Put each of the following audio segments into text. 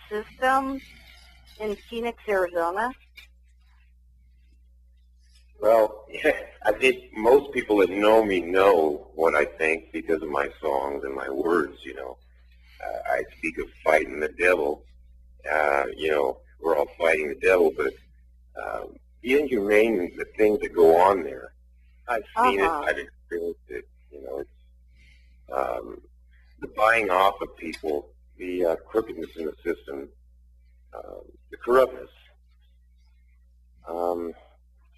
system in Phoenix, Arizona? Well, I think most people that know me know what I think because of my songs and my words, I speak of fighting the devil. We're all fighting the devil, but the inhumane, the things that go on there, I've seen it, I've experienced it. It's the buying off of people, the crookedness in the system, the corruptness.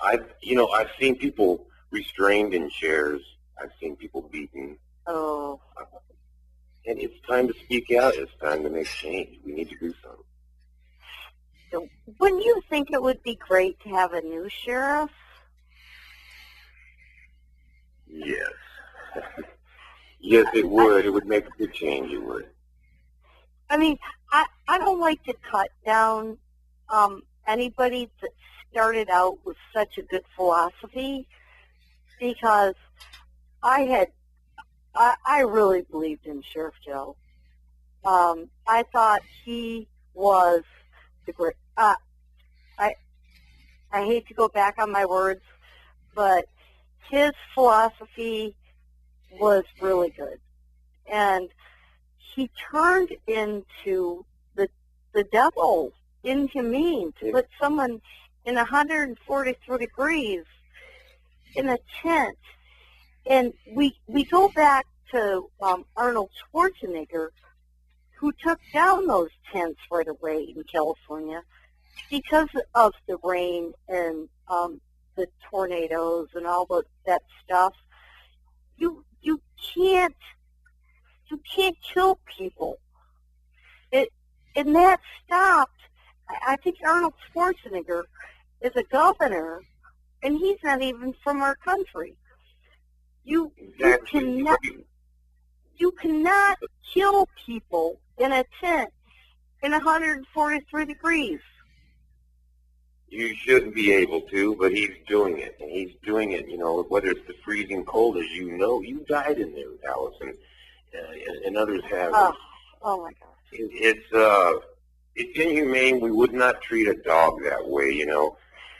I've seen people restrained in chairs. I've seen people beaten. Oh. And it's time to speak out. It's time to make change. We need to do something. So, wouldn't you think it would be great to have a new sheriff? Yes. Yes, it would. It would make a good change. It would. I mean, I don't like to cut down anybody that started out with such a good philosophy, because I really believed in Sheriff Joe. I thought he was the great. I hate to go back on my words, but his philosophy was really good, and he turned into the devil, inhumane, to put someone in 143 degrees in a tent. And we go back to Arnold Schwarzenegger, who took down those tents right away in California because of the rain and the tornadoes and all that stuff. You can't kill people. And that stopped. I think Arnold Schwarzenegger is a governor, and he's not even from our country. You cannot kill people in a tent in 143 degrees. You shouldn't be able to, but he's doing it. And he's doing it, whether it's the freezing cold, as you died in there, Alison, and others have. Oh my gosh. It's inhumane. We would not treat a dog that way,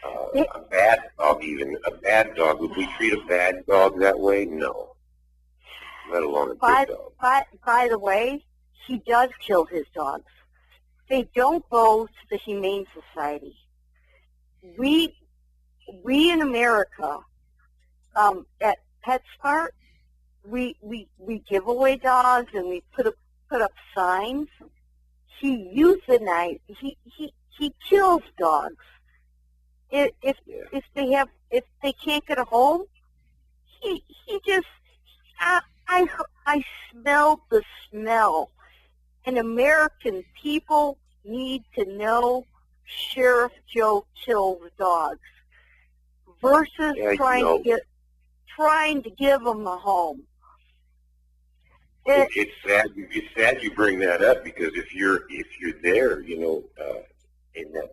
a bad dog even. A bad dog. Would we treat a bad dog that way? No. Let alone a good dog. By the way, he does kill his dogs. They don't go to the Humane Society. We in America, at PetSmart, we give away dogs and we put up signs. He euthanizes. He kills dogs. If they can't get a home, he just I smell the smell. And American people need to know Sheriff Joe kills dogs versus trying to give them a home. It's sad. It's sad you bring that up, because if you're there, in that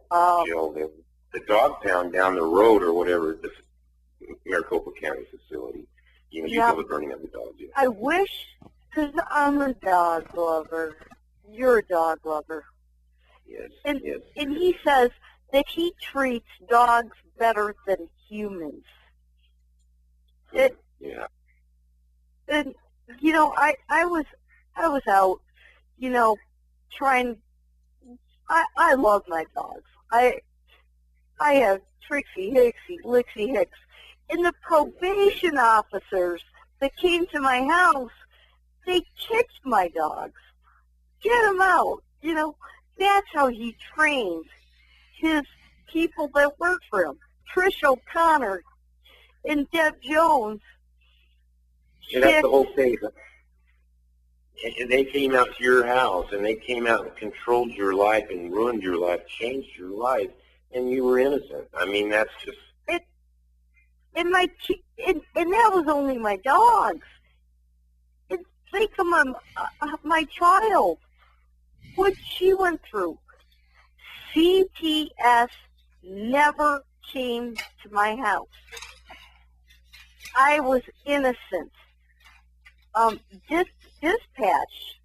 the dog pound down the road or whatever, the Maricopa County facility, you go to burning up the dogs. Yeah. I wish, because I'm a dog lover. You're a dog lover. Yes. And yes. And he says that he treats dogs better than humans. Yeah. And I was out, trying. I love my dogs. I have Trixie, Hicksy, Lixie, Hicks, and the probation officers that came to my house, they kicked my dogs. Get them out. That's how he trains his people that work for him. Trish O'Connor and Deb Jones. Yeah, that's the whole thing. And they came out to your house, and they came out and controlled your life and ruined your life, changed your life, and you were innocent. I mean, that's just... And that was only my dogs. And think of my child, what she went through. CPS never came to my house. I was innocent. Dispatch,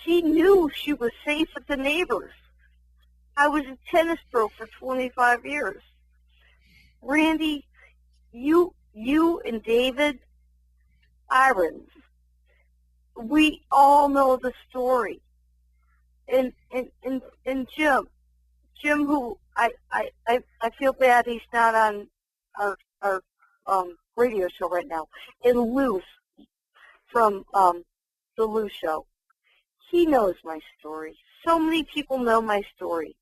He knew she was safe with the neighbors. I was a tennis pro for 25 years. Randy, you and David Irons, we all know the story. And Jim, who I feel bad he's not on our radio show right now, and Luce from the Lou Show. He knows my story. So many people know my story.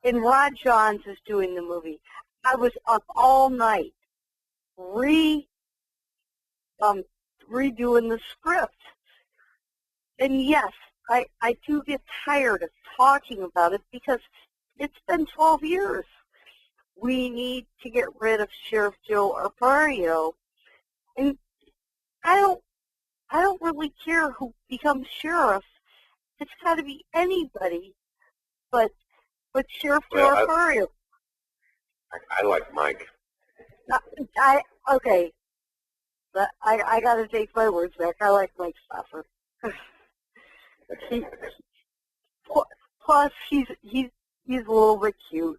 And Rod Johns is doing the movie. I was up all night redoing the script. And yes, I do get tired of talking about it because it's been 12 years. We need to get rid of Sheriff Joe Arpaio. And I don't really care who becomes sheriff. It's got to be anybody but Sheriff Joe Arpaio. I like Mike. Okay. But I got to take my words back. I like Mike Stauffer. Plus, he's a little bit cute.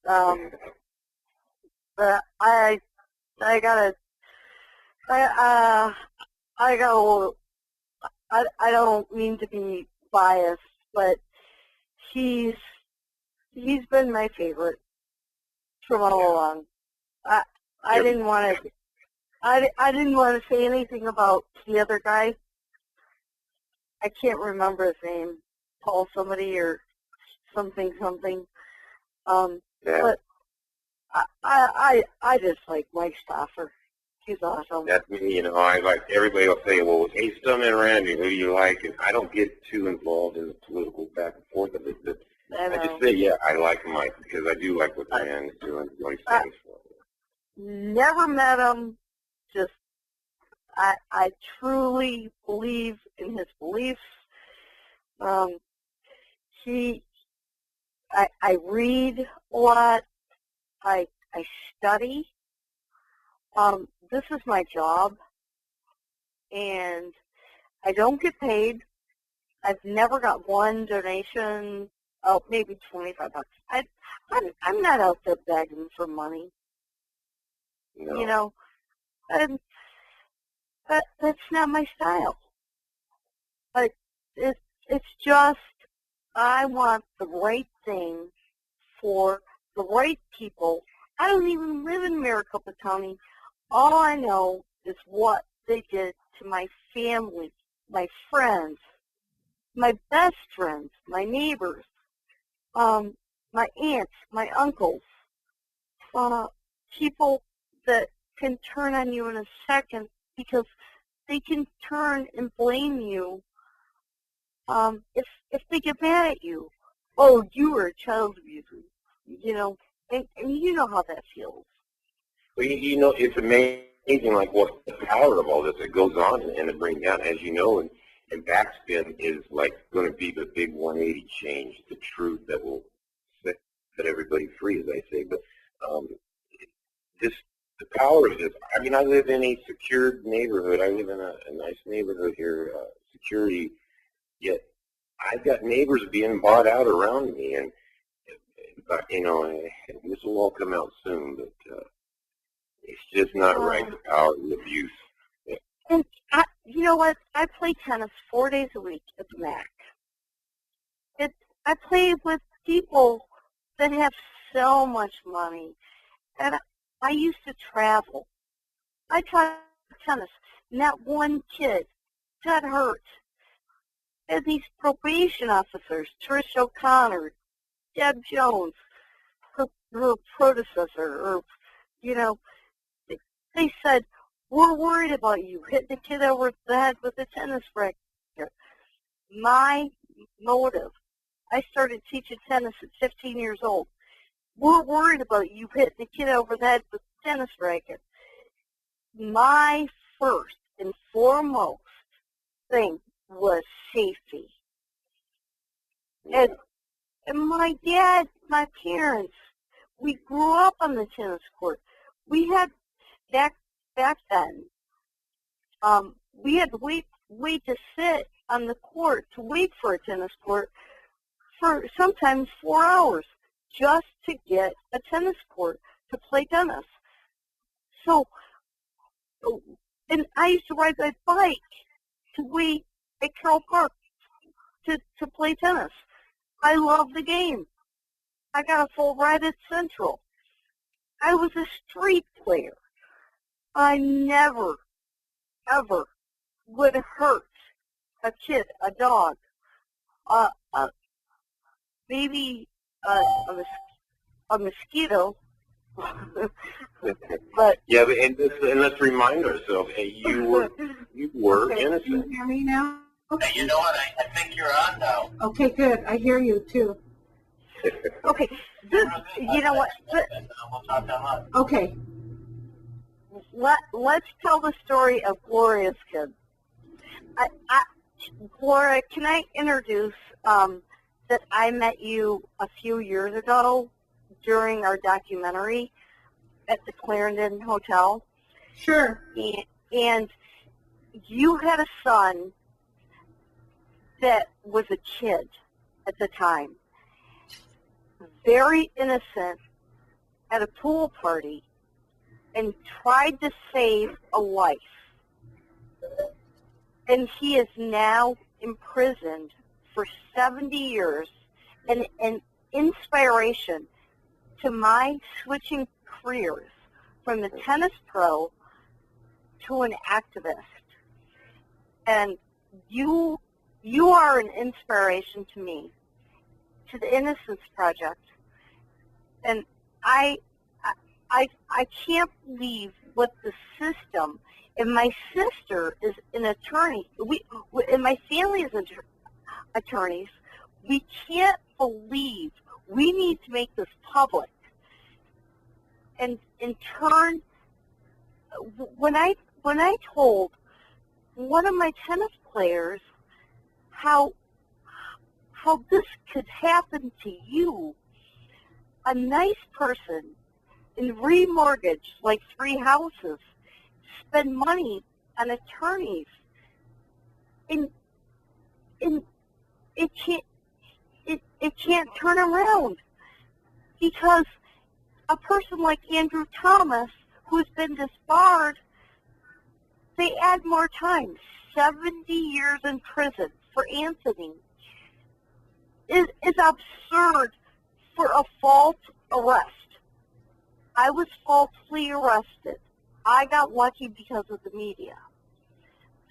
But I don't mean to be biased, but he's been my favorite from all along. I didn't want to say anything about the other guy. I can't remember his name, Paul somebody or something. But I just like Mike Stauffer. He's awesome. That's me, I like, everybody will say, well, hey, Stuntman Randy, who do you like? And I don't get too involved in the political back and forth of it, but I just say, yeah, I like Mike because I do like what the man is doing, what he stands for. Never met him, just I truly believe in his beliefs. I read a lot. I study. This is my job, and I don't get paid. I've never got one donation. Oh, maybe $25. I'm not out there begging for money. No. And that's not my style. But it's just I want the right thing for the right people. I don't even live in Maricopa County. All I know is what they did to my family, my friends, my best friends, my neighbors, my aunts, my uncles, people that can turn on you in a second because they can turn and blame you if they get mad at you. Oh, you were a child abuser, and you know how that feels. Well, it's amazing, like, what the power of all this that goes on and to bring down, as you know, and BackSpin is, like, going to be the big 180 change, the truth that will set everybody free, as I say. But the power of this, I mean, I live in a secured neighborhood. I live in a nice neighborhood here, security, yet I've got neighbors being bought out around me, and this will all come out soon, but it's just not right, the power of the abuse. Yeah. And you know what? I play tennis 4 days a week at the MAC. I play with people that have so much money, and I used to travel. I taught tennis, and that one kid got hurt. And these probation officers, Trish O'Connor, Deb Jones, her predecessor, they said, we're worried about you hitting the kid over the head with a tennis racket. My motive, I started teaching tennis at 15 years old. We're worried about you hitting the kid over the head with a tennis racket. My first and foremost thing was safety. And my dad, my parents, we grew up on the tennis court. We had back then, we had to wait to sit on the court to wait for a tennis court for sometimes 4 hours just to get a tennis court to play tennis. So, and I used to ride my bike to wait at Carroll Park to play tennis. I love the game. I got a full ride at Central. I was a street player. I never, ever would hurt a kid, a dog, maybe a mosquito. But yeah, and let's remind ourselves, hey, you were innocent. Can you hear me now? Hey, you know what? I think you're on now. Okay, good. I hear you too. okay, you know what? We'll talk that much. Okay. Let's tell the story of Gloria's kid. Gloria, can I introduce that I met you a few years ago during our documentary at the Clarendon Hotel? Sure. And you had a son that was a kid at the time, very innocent, at a pool party, and tried to save a life. And he is now imprisoned for 70 years, and an inspiration to my switching careers from the tennis pro to an activist. And you are an inspiration to me, to the Innocence Project. And I can't believe what the system, and my sister is an attorney, and my family is attorneys, we can't believe, we need to make this public. And in turn, when I told one of my tennis players how this could happen to you, a nice person, and remortgage like 3 houses, spend money on attorneys, and it can't turn around, because a person like Andrew Thomas, who's been disbarred, they add more time, 70 years in prison for Anthony, is absurd for a false arrest. I was falsely arrested. I got lucky because of the media.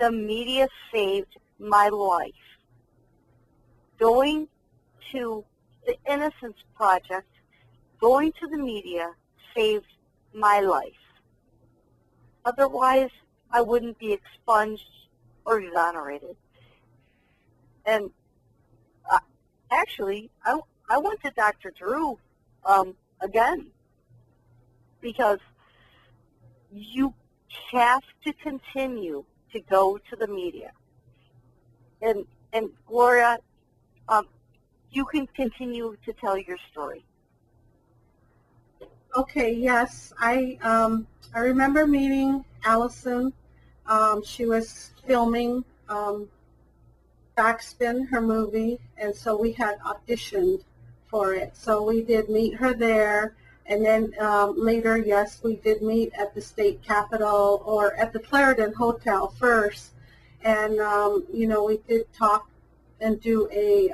The media saved my life. Going to the Innocence Project, going to the media, saved my life. Otherwise, I wouldn't be expunged or exonerated. And actually, I went to Dr. Drew again, because you have to continue to go to the media. And Gloria, you can continue to tell your story. Okay, yes. I remember meeting Alison. She was filming BackSpin, her movie, and so we had auditioned for it. So we did meet her there, and then later, yes, we did meet at the state capitol or at the Clarendon Hotel first, and you know, we did talk and do a,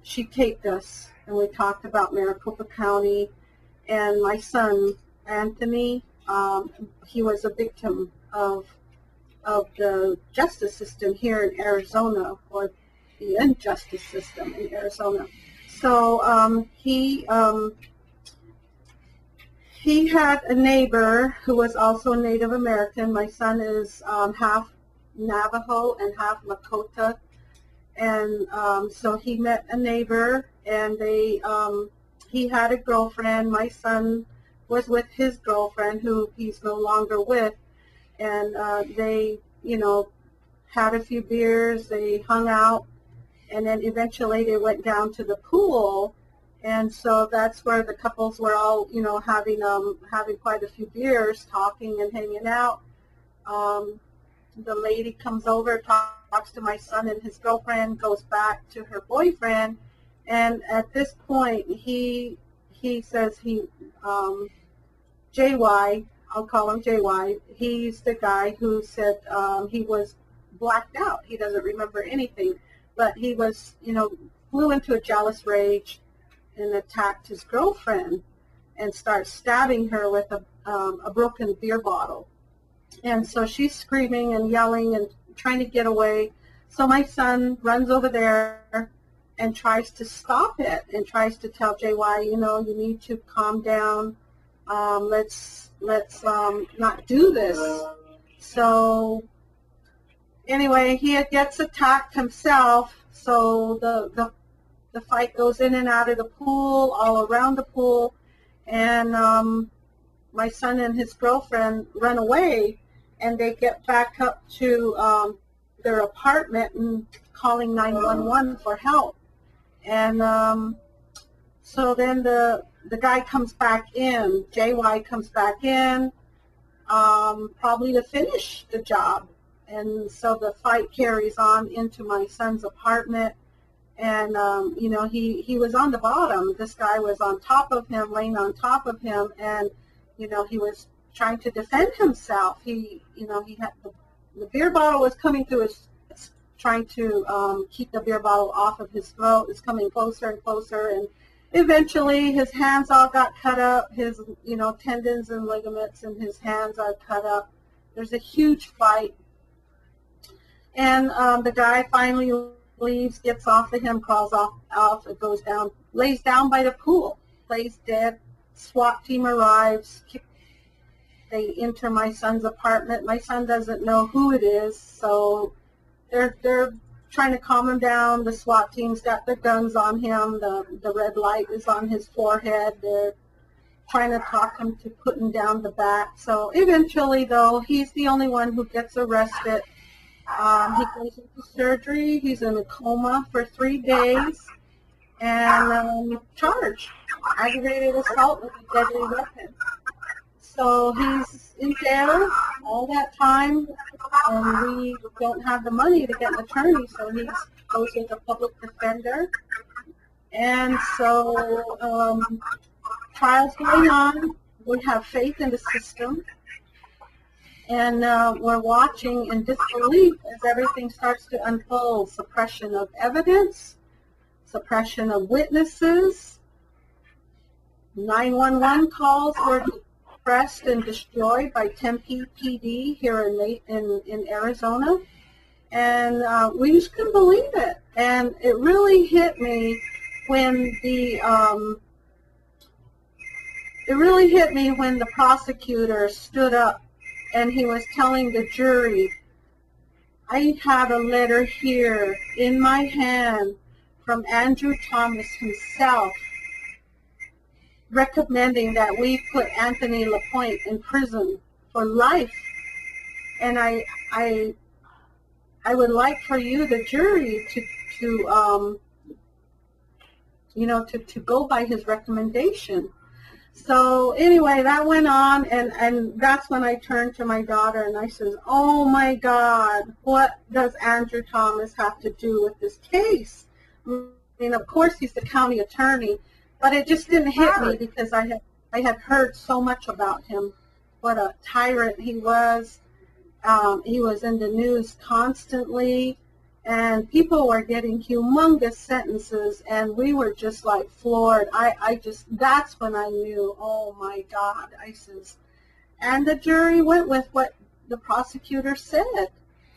she taped us, and we talked about Maricopa County, and my son, Anthony, he was a victim of the justice system here in Arizona, or the injustice system in Arizona. So he had a neighbor who was also a Native American. My son is half Navajo and half Lakota, and so he met a neighbor, and he had a girlfriend. My son was with his girlfriend, who he's no longer with, and they, you know, had a few beers, they hung out, and then eventually they went down to the pool, and so that's where the couples were all, you know, having quite a few beers, talking and hanging out. The lady comes over, talks talks to my son and his girlfriend, goes back to her boyfriend, and at this point he says JY, I'll call him JY, he's the guy who said he was blacked out. He doesn't remember anything, but he was, flew into a jealous rage and attacked his girlfriend and starts stabbing her with a broken beer bottle. And so she's screaming and yelling and trying to get away. So my son runs over there and tries to stop it and tries to tell JY, you need to calm down. Let's not do this. So anyway, he gets attacked himself. So the fight goes in and out of the pool, all around the pool, and my son and his girlfriend run away, and they get back up to their apartment and calling 911 for help. And so then the guy comes back in, JY comes back in, probably to finish the job. And so the fight carries on into my son's apartment. And, he was on the bottom. This guy was on top of him, laying on top of him. And, he was trying to defend himself. He had the beer bottle was coming through his, trying to keep the beer bottle off of his throat. It's coming closer and closer. And eventually his hands all got cut up. His, tendons and ligaments in his hands are cut up. There's a huge fight. And the guy finally leaves, gets off of him, crawls off, it goes down, lays down by the pool, lays dead. SWAT team arrives. They enter my son's apartment. My son doesn't know who it is, so they're trying to calm him down. The SWAT team's got their guns on him. The red light is on his forehead. They're trying to talk him to putting down the bat. So eventually, though, he's the only one who gets arrested. He goes into surgery. He's in a coma for 3 days and charged aggravated assault with a deadly weapon. So he's in jail all that time, and we don't have the money to get an attorney, so he goes with a public defender. And so trials going on. We have faith in the system. And we're watching in disbelief as everything starts to unfold. Suppression of evidence, suppression of witnesses. 911 calls were suppressed and destroyed by Tempe PD here in Arizona. And we just couldn't believe it. And it really hit me when the prosecutor stood up and he was telling the jury, I have a letter here in my hand from Andrew Thomas himself recommending that we put Anthony LaPointe in prison for life. And I would like for you, the jury, to go by his recommendation. So anyway, that went on, and that's when I turned to my daughter and I said, oh my God, what does Andrew Thomas have to do with this case? I mean, of course he's the county attorney, but it just didn't hit me because I had heard so much about him, what a tyrant he was. He was in the news constantly, and people were getting humongous sentences, and we were just like floored. That's when I knew, oh my God, ISIS. And the jury went with what the prosecutor said,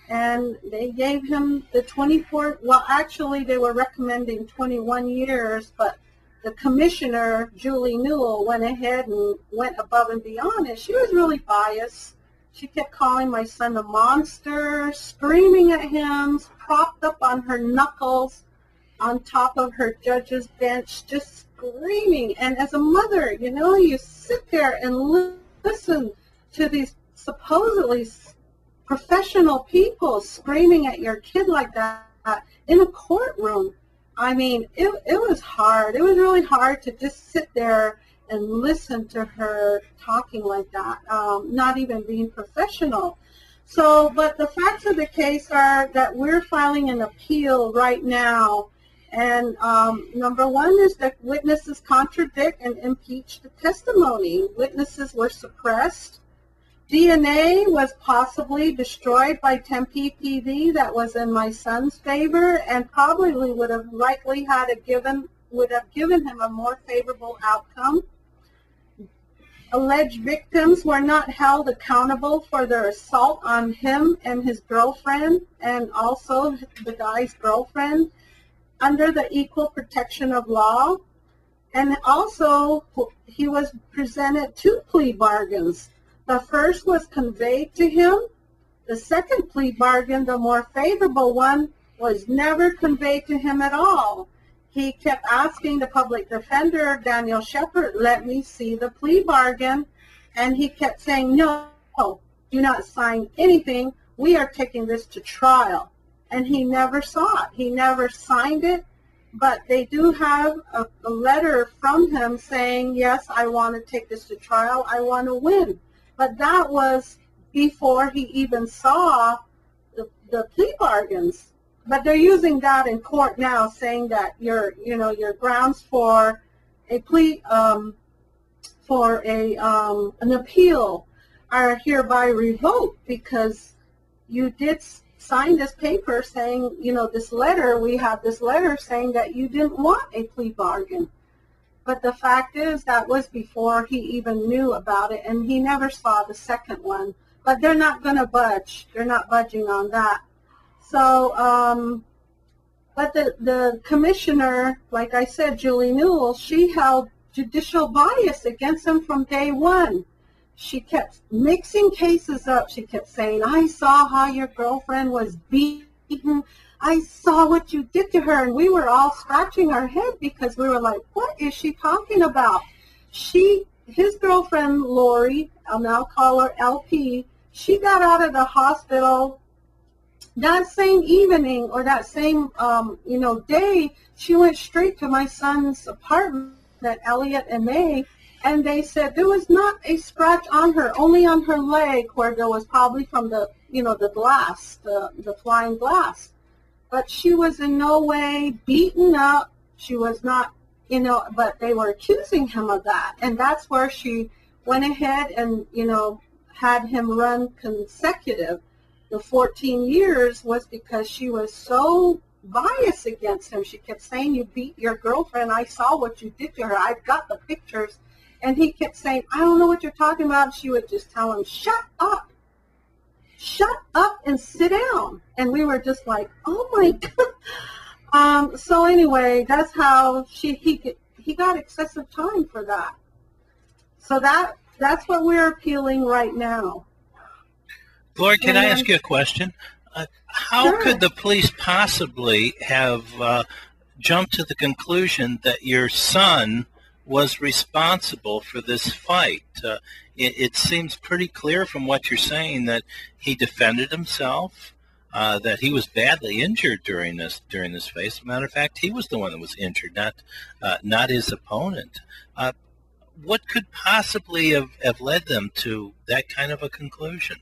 and they gave him the 24, well, actually they were recommending 21 years, but the commissioner, Julie Newell, went ahead and went above and beyond it. She was really biased. She kept calling my son a monster, screaming at him, propped up on her knuckles on top of her judge's bench, just screaming. And as a mother, you sit there and listen to these supposedly professional people screaming at your kid like that in a courtroom. I mean, it was hard. It was really hard to just sit there and listen to her talking like that, not even being professional. So, but the facts of the case are that we're filing an appeal right now. And number one is that witnesses contradict and impeach the testimony. Witnesses were suppressed. DNA was possibly destroyed by Tempe PD that was in my son's favor, and probably would have likely would have given him a more favorable outcome. Alleged victims were not held accountable for their assault on him and his girlfriend, and also the guy's girlfriend, under the equal protection of law. And also, he was presented 2 plea bargains. The first was conveyed to him. The second plea bargain, the more favorable one, was never conveyed to him at all. He kept asking the public defender, Daniel Shepard, let me see the plea bargain. And he kept saying, no, do not sign anything. We are taking this to trial. And he never saw it. He never signed it. But they do have a letter from him saying, yes, I want to take this to trial. I want to win. But that was before he even saw the plea bargains. But they're using that in court now, saying that your grounds for a plea, for an appeal are hereby revoked because you did sign this paper saying, this letter, we have this letter saying that you didn't want a plea bargain. But the fact is that was before he even knew about it, and he never saw the second one. But they're not going to budge. They're not budging on that. So, but the commissioner, like I said, Julie Newell, she held judicial bias against him from day one. She kept mixing cases up. She kept saying, I saw how your girlfriend was beaten. I saw what you did to her. And we were all scratching our head because we were like, what is she talking about? His girlfriend, Lori, I'll now call her LP, she got out of the hospital that same evening or that same, day. She went straight to my son's apartment at Elliott and May, and they said there was not a scratch on her, only on her leg where there was probably from the glass, the flying glass. But she was in no way beaten up. She was not, but they were accusing him of that. And that's where she went ahead and, had him run consecutive. The 14 years was because she was so biased against him. She kept saying, you beat your girlfriend. I saw what you did to her. I've got the pictures. And he kept saying, I don't know what you're talking about. She would just tell him, shut up and sit down. And we were just like, oh my God. So anyway, that's how he got excessive time for that. So that's what we're appealing right now. Gloria, can I ask you a question? How Sure. could the police possibly have jumped to the conclusion that your son was responsible for this fight? It seems pretty clear from what you're saying that he defended himself, that he was badly injured during this fight. As a matter of fact, he was the one that was injured, not his opponent. What could possibly have led them to that kind of a conclusion?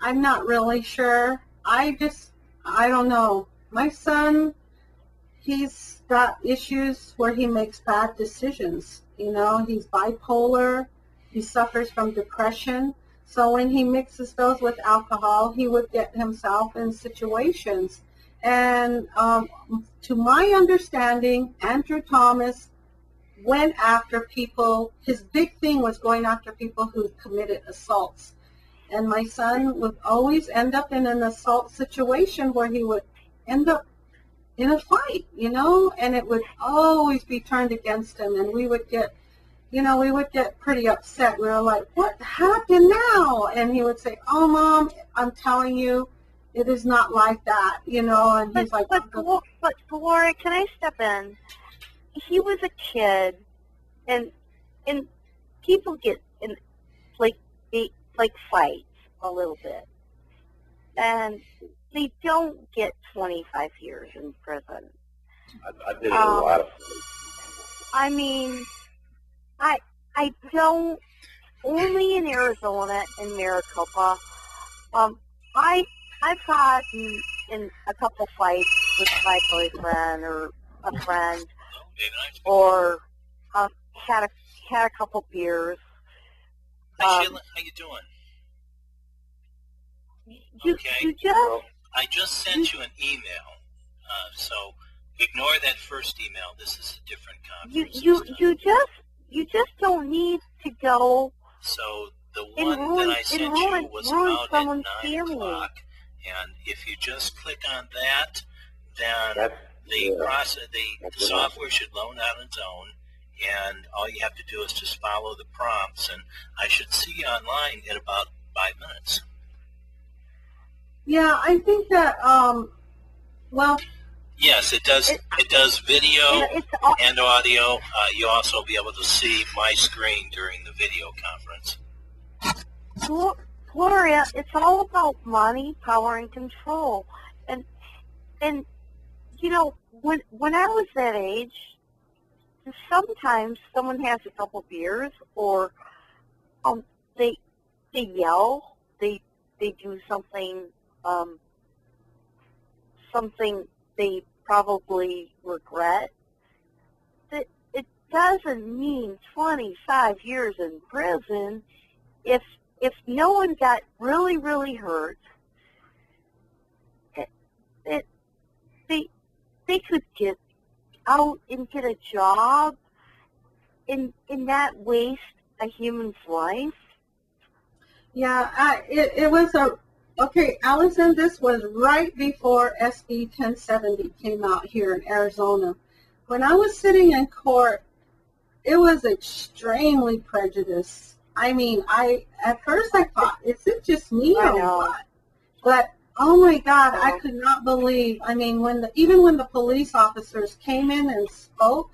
I'm not really sure. I don't know. My son, he's got issues where he makes bad decisions. He's bipolar. He suffers from depression. So when he mixes those with alcohol, he would get himself in situations. And to my understanding, Andrew Thomas went after people. His big thing was going after people who committed assaults. And my son would always end up in an assault situation where he would end up in a fight, and it would always be turned against him. And we would get pretty upset. We were like, what happened now? And he would say, oh, Mom, I'm telling you, it is not like that, and he's like. But Gloria, can I step in? He was a kid, and people get in, fights a little bit. And they don't get 25 years in prison. I did a lot of. I mean, I don't only in Arizona and Maricopa. I've gotten in a couple fights with my boyfriend or a friend, or had a couple beers. Hi, Sheila. How you doing? I just sent you an email, so ignore that first email. This is a different conference. You just don't need to go. So the one that I sent you was about at 9 o'clock, and if you just click on that, then the software should load on its own, and all you have to do is just follow the prompts, and I should see you online in about 5 minutes. Yeah, I think that, well... Yes, it does. It does video and audio. You'll also be able to see my screen during the video conference. Gloria, it's all about money, power, and control. And you know, when I was that age, sometimes someone has a couple beers, or they yell, they do something they probably regret. It doesn't mean 25 years in prison if no one got really, really hurt. They could get out and get a job and not waste a human's life. Yeah, it was a... Okay, Allison, this was right before SB 1070 came out here in Arizona. When I was sitting in court, it was extremely prejudiced. I mean, at first I thought, is it just me or what? But, oh my God, I could not believe, I mean, even when the police officers came in and spoke,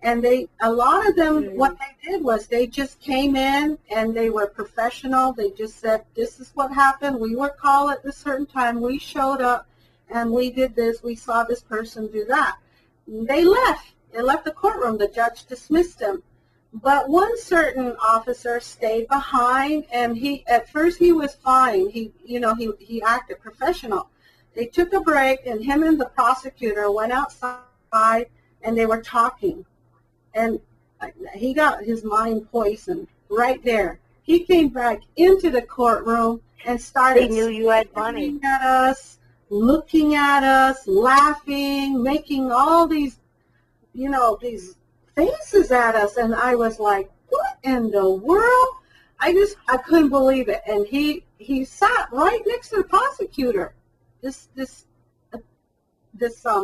and a lot of them, what they did was they just came in and they were professional. They just said, this is what happened. We were called at a certain time. We showed up and we did this. We saw this person do that. They left. They left the courtroom. The judge dismissed them. But one certain officer stayed behind, and at first he was fine. He acted professional. They took a break, and him and the prosecutor went outside and they were talking. And he got his mind poisoned right there. He came back into the courtroom and started They knew you had money. Looking at us, laughing, making all these, these faces at us. And I was like, what in the world? I couldn't believe it. And he sat right next to the prosecutor, this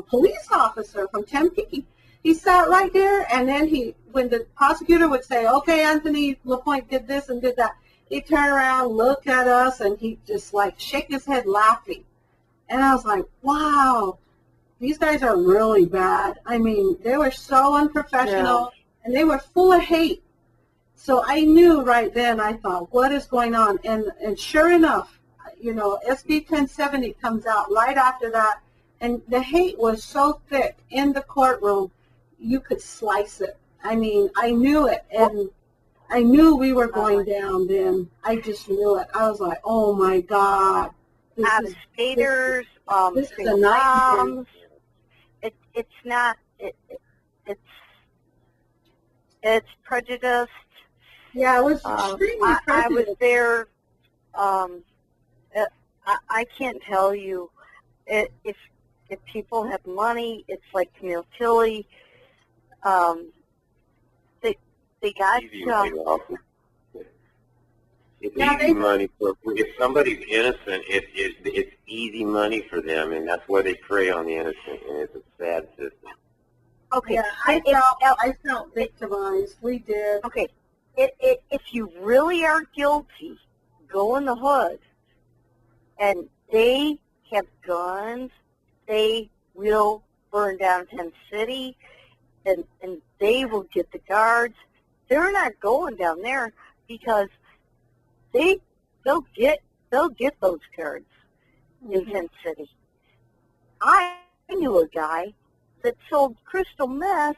police officer from Tempe. He sat right there, and then when the prosecutor would say, okay, Anthony LaPointe did this and did that, he'd turn around, look at us, and he'd just shake his head laughing. And I was like, wow, these guys are really bad. I mean, they were so unprofessional, and they were full of hate. So I knew right then, I thought, what is going on? And sure enough, SB 1070 comes out right after that, and the hate was so thick in the courtroom, you could slice it. I mean, I knew it, and I knew we were going down then. I just knew it. I was like, oh, my God. Skaters, this is a nightmare. It's prejudiced. Yeah, it was extremely prejudiced. I was there. I can't tell you. If people have money, it's like Camille Tilly. They got It's easy money if somebody's innocent. It's easy money for them, and that's why they prey on the innocent, and it's a sad system. Okay, yeah, I felt victimized. We did. Okay, if you really are guilty, go in the hood, and they have guns. They will burn down Tent City, and they will get the guards. They're not going down there because they'll get those guards in Tent City. I knew a guy that sold crystal meth,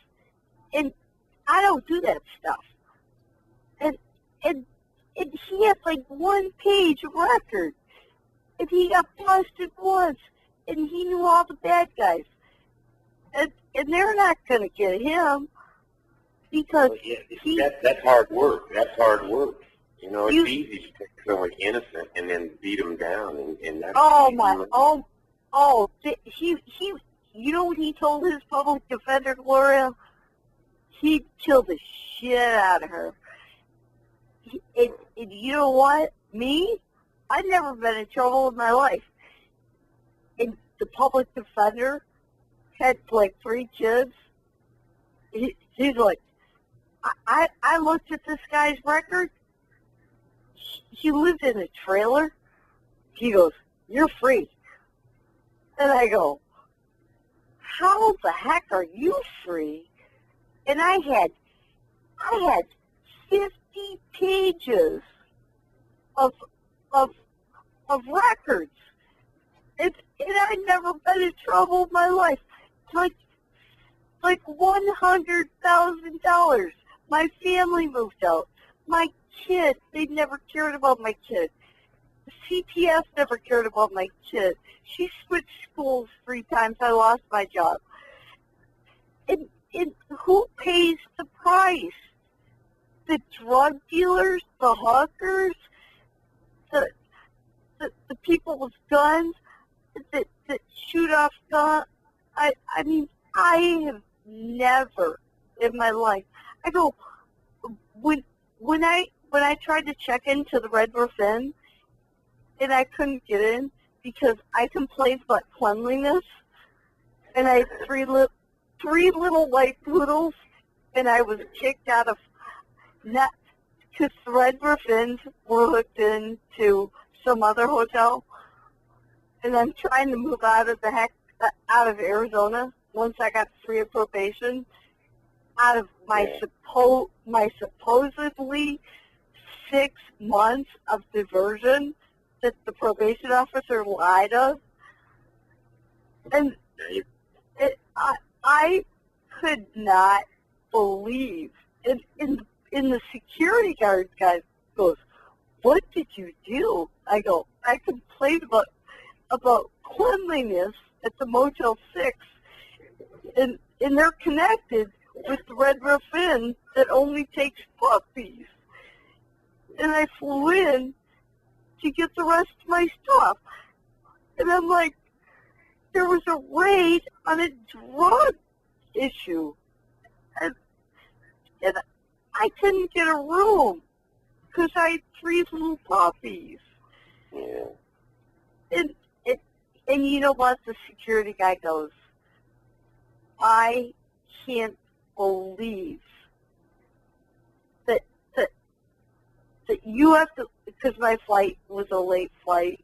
and I don't do that stuff. And And he had like 1 page record. And he got busted once. And he knew all the bad guys. And they're not going to get him because that's hard work. That's hard work. You know, it's easy to take someone innocent and then beat them down, and that's he you know what he told his public defender, Gloria? He'd kill the shit out of her. And you know what? Me? I've never been in trouble in my life. And the public defender had like 3 kids. He's like, I looked at this guy's record. He lived in a trailer. He goes, you're free. And I go, how the heck are you free? And I had 50 pages of records. And I'd never been in trouble in my life. Like $100,000. My family moved out. My kid, they never cared about my kid. CPS never cared about my kid. She switched schools 3 times. I lost my job. And who pays the price? The drug dealers, the hookers, the people with guns that shoot off guns. I mean, I have never in my life. I go, when I tried to check into the Red Roof Inn, and I couldn't get in because I complained about cleanliness, and I had three little white poodles, and I was kicked out of, not because the Red Roof Inns were hooked into some other hotel, and I'm trying to move out of Arizona once I got free of probation, out of my supposedly 6 months of diversion that the probation officer lied of. And I could not believe. In the security guard guy goes, what did you do? I go, I complained about cleanliness at the Motel 6, and they're connected with the Red Roof Inn that only takes puppies. And I flew in to get the rest of my stuff. And I'm like, there was a raid on a drug issue. And I couldn't get a room because I had 3 little puppies. Yeah. And you know what? The security guy goes, I can't believe that you have to, because my flight was a late flight,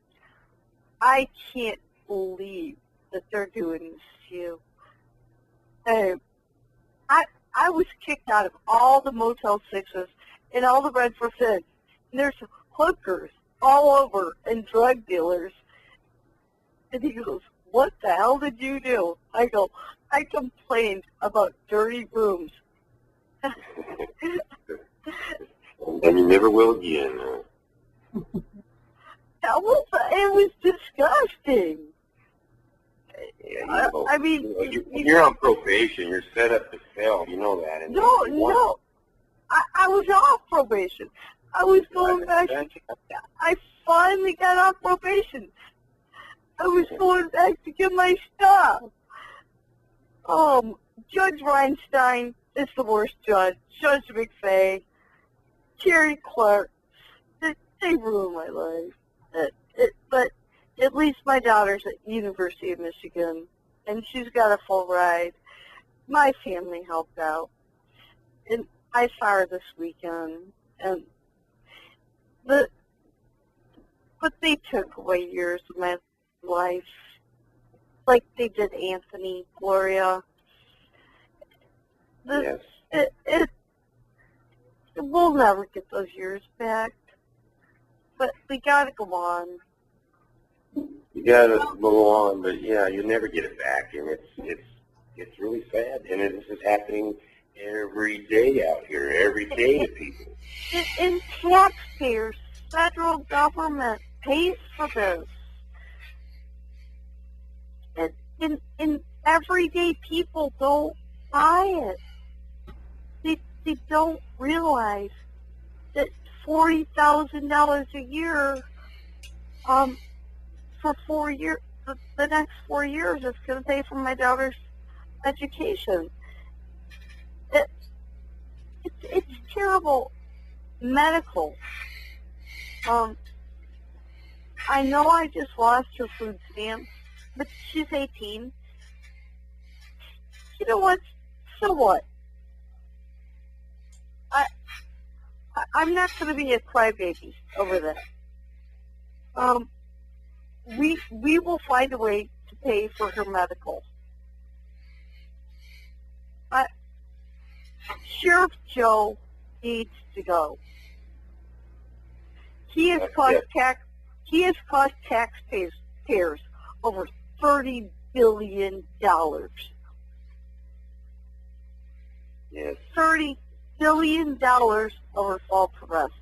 I can't believe that they're doing this to you. And I was kicked out of all the Motel 6s and all the Red Roof Inns. And there's hookers all over and drug dealers. And he goes, what the hell did you do? I go, I complained about dirty rooms. And you never will again. It was disgusting. Yeah, I mean, you're on probation. You're set up to fail. You know that. And no. I was off probation. I was going back. I finally got off probation. I was going back to get my stuff. Judge Reinstein is the worst judge. Judge McFay, Terry Clark, they ruined my life. But at least my daughter's at University of Michigan, and she's got a full ride. My family helped out. And I saw her this weekend. But they took away years of my life, like they did Anthony, Gloria. Yes. We'll never get those years back, but we gotta go on. You gotta go on, but yeah, you never get it back, and it's really sad. And this is happening every day out here, every day to people. And taxpayers, federal government pays for this. And everyday people don't buy it. They don't realize that $40,000 a year for 4 years, the next 4 years, is going to pay for my daughter's education. It's terrible. Medical. I know I just lost her food stamps, but she's 18. You know what? So what? I'm not going to be a crybaby over that. We will find a way to pay for her medical. Sheriff Joe needs to go. He has cost taxpayers over $30 billion. Yes. $30 billion over false arrest.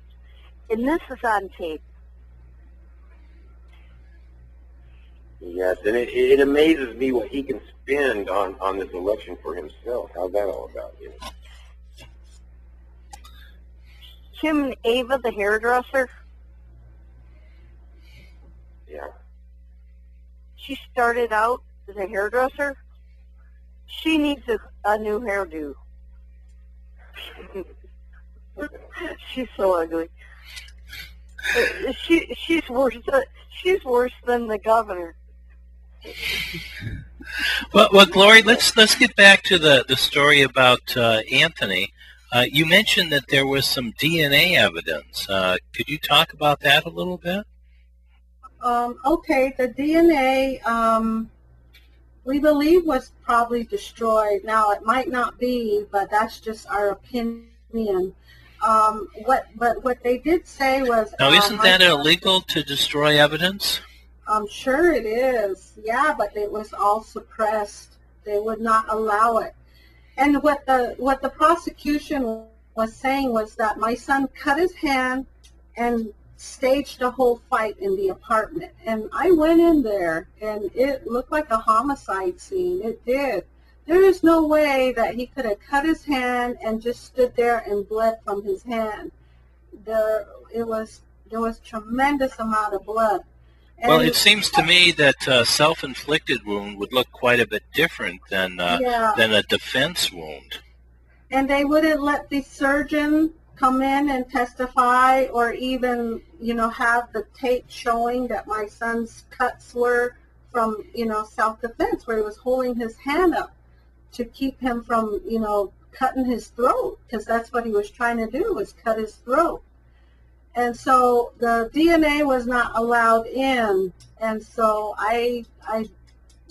And this is on tape. Yes, and it amazes me what he can spend on this election for himself. How's that all about, you know? Kim and Ava, the hairdresser, Yeah. she started out as a hairdresser. She needs a new hairdo. She's so ugly. She's worse than the governor. Well, Glory, let's get back to the story about Anthony. You mentioned that there was some DNA evidence. Could you talk about that a little bit? Okay, the DNA, we believe was probably destroyed. Now, it might not be, but that's just our opinion. What they did say was... Now, isn't that illegal to destroy evidence? I'm sure it is. Yeah, but it was all suppressed. They would not allow it. And what the prosecution was saying was that my son cut his hand and staged a whole fight in the apartment. And I went in there, and it looked like a homicide scene. It did. There is no way that he could have cut his hand and just stood there and bled from his hand. There was tremendous amount of blood. And well, it seems to me that a self-inflicted wound would look quite a bit different than a defense wound. And they wouldn't let the surgeon come in and testify, or even, have the tape showing that my son's cuts were from, self-defense, where he was holding his hand up to keep him from, cutting his throat, because that's what he was trying to do, was cut his throat. And so the DNA was not allowed in, and so I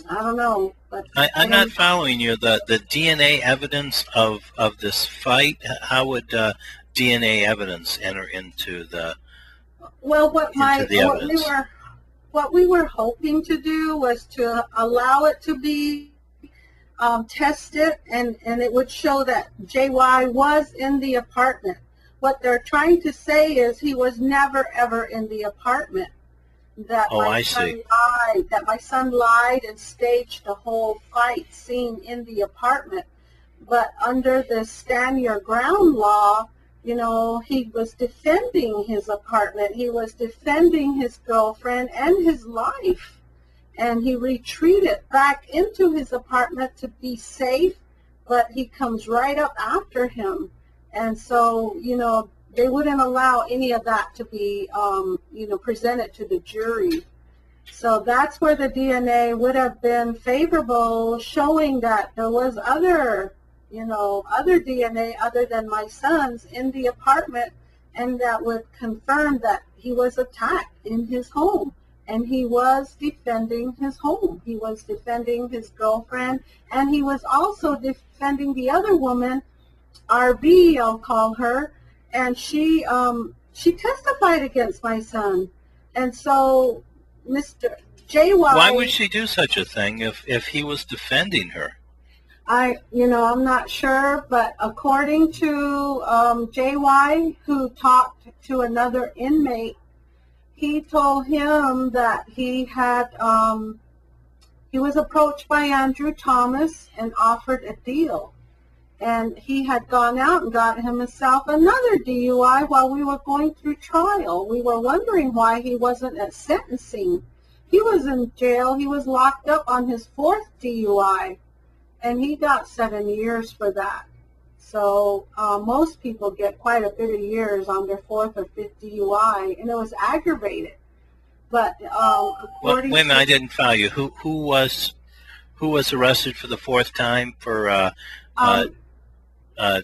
don't know. But I'm not following you. The DNA evidence of this fight, how would DNA evidence enter into the evidence? What we were hoping to do was to allow it to be tested, and it would show that JY was in the apartment. What they're trying to say is he was never, ever in the apartment. That my son lied and staged the whole fight scene in the apartment. But under the stand your ground law, he was defending his apartment. He was defending his girlfriend and his life. And he retreated back into his apartment to be safe, but he comes right up after him. And so, they wouldn't allow any of that to be, presented to the jury. So that's where the DNA would have been favorable, showing that there was other DNA other than my son's in the apartment, and that would confirm that he was attacked in his home. And he was defending his home. He was defending his girlfriend, and he was also defending the other woman, RB, I'll call her, and she testified against my son. And so Mr. JY... Why would she do such a thing if he was defending her? I'm not sure, but according to JY, who talked to another inmate, he told him that he was approached by Andrew Thomas and offered a deal. And he had gone out and got himself another DUI while we were going through trial. We were wondering why he wasn't at sentencing. He was in jail. He was locked up on his 4th DUI, and he got 7 years for that. So most people get quite a bit of years on their 4th or 5th DUI, and it was aggravated. But according wait a minute, I didn't follow you. Who was arrested for the 4th time for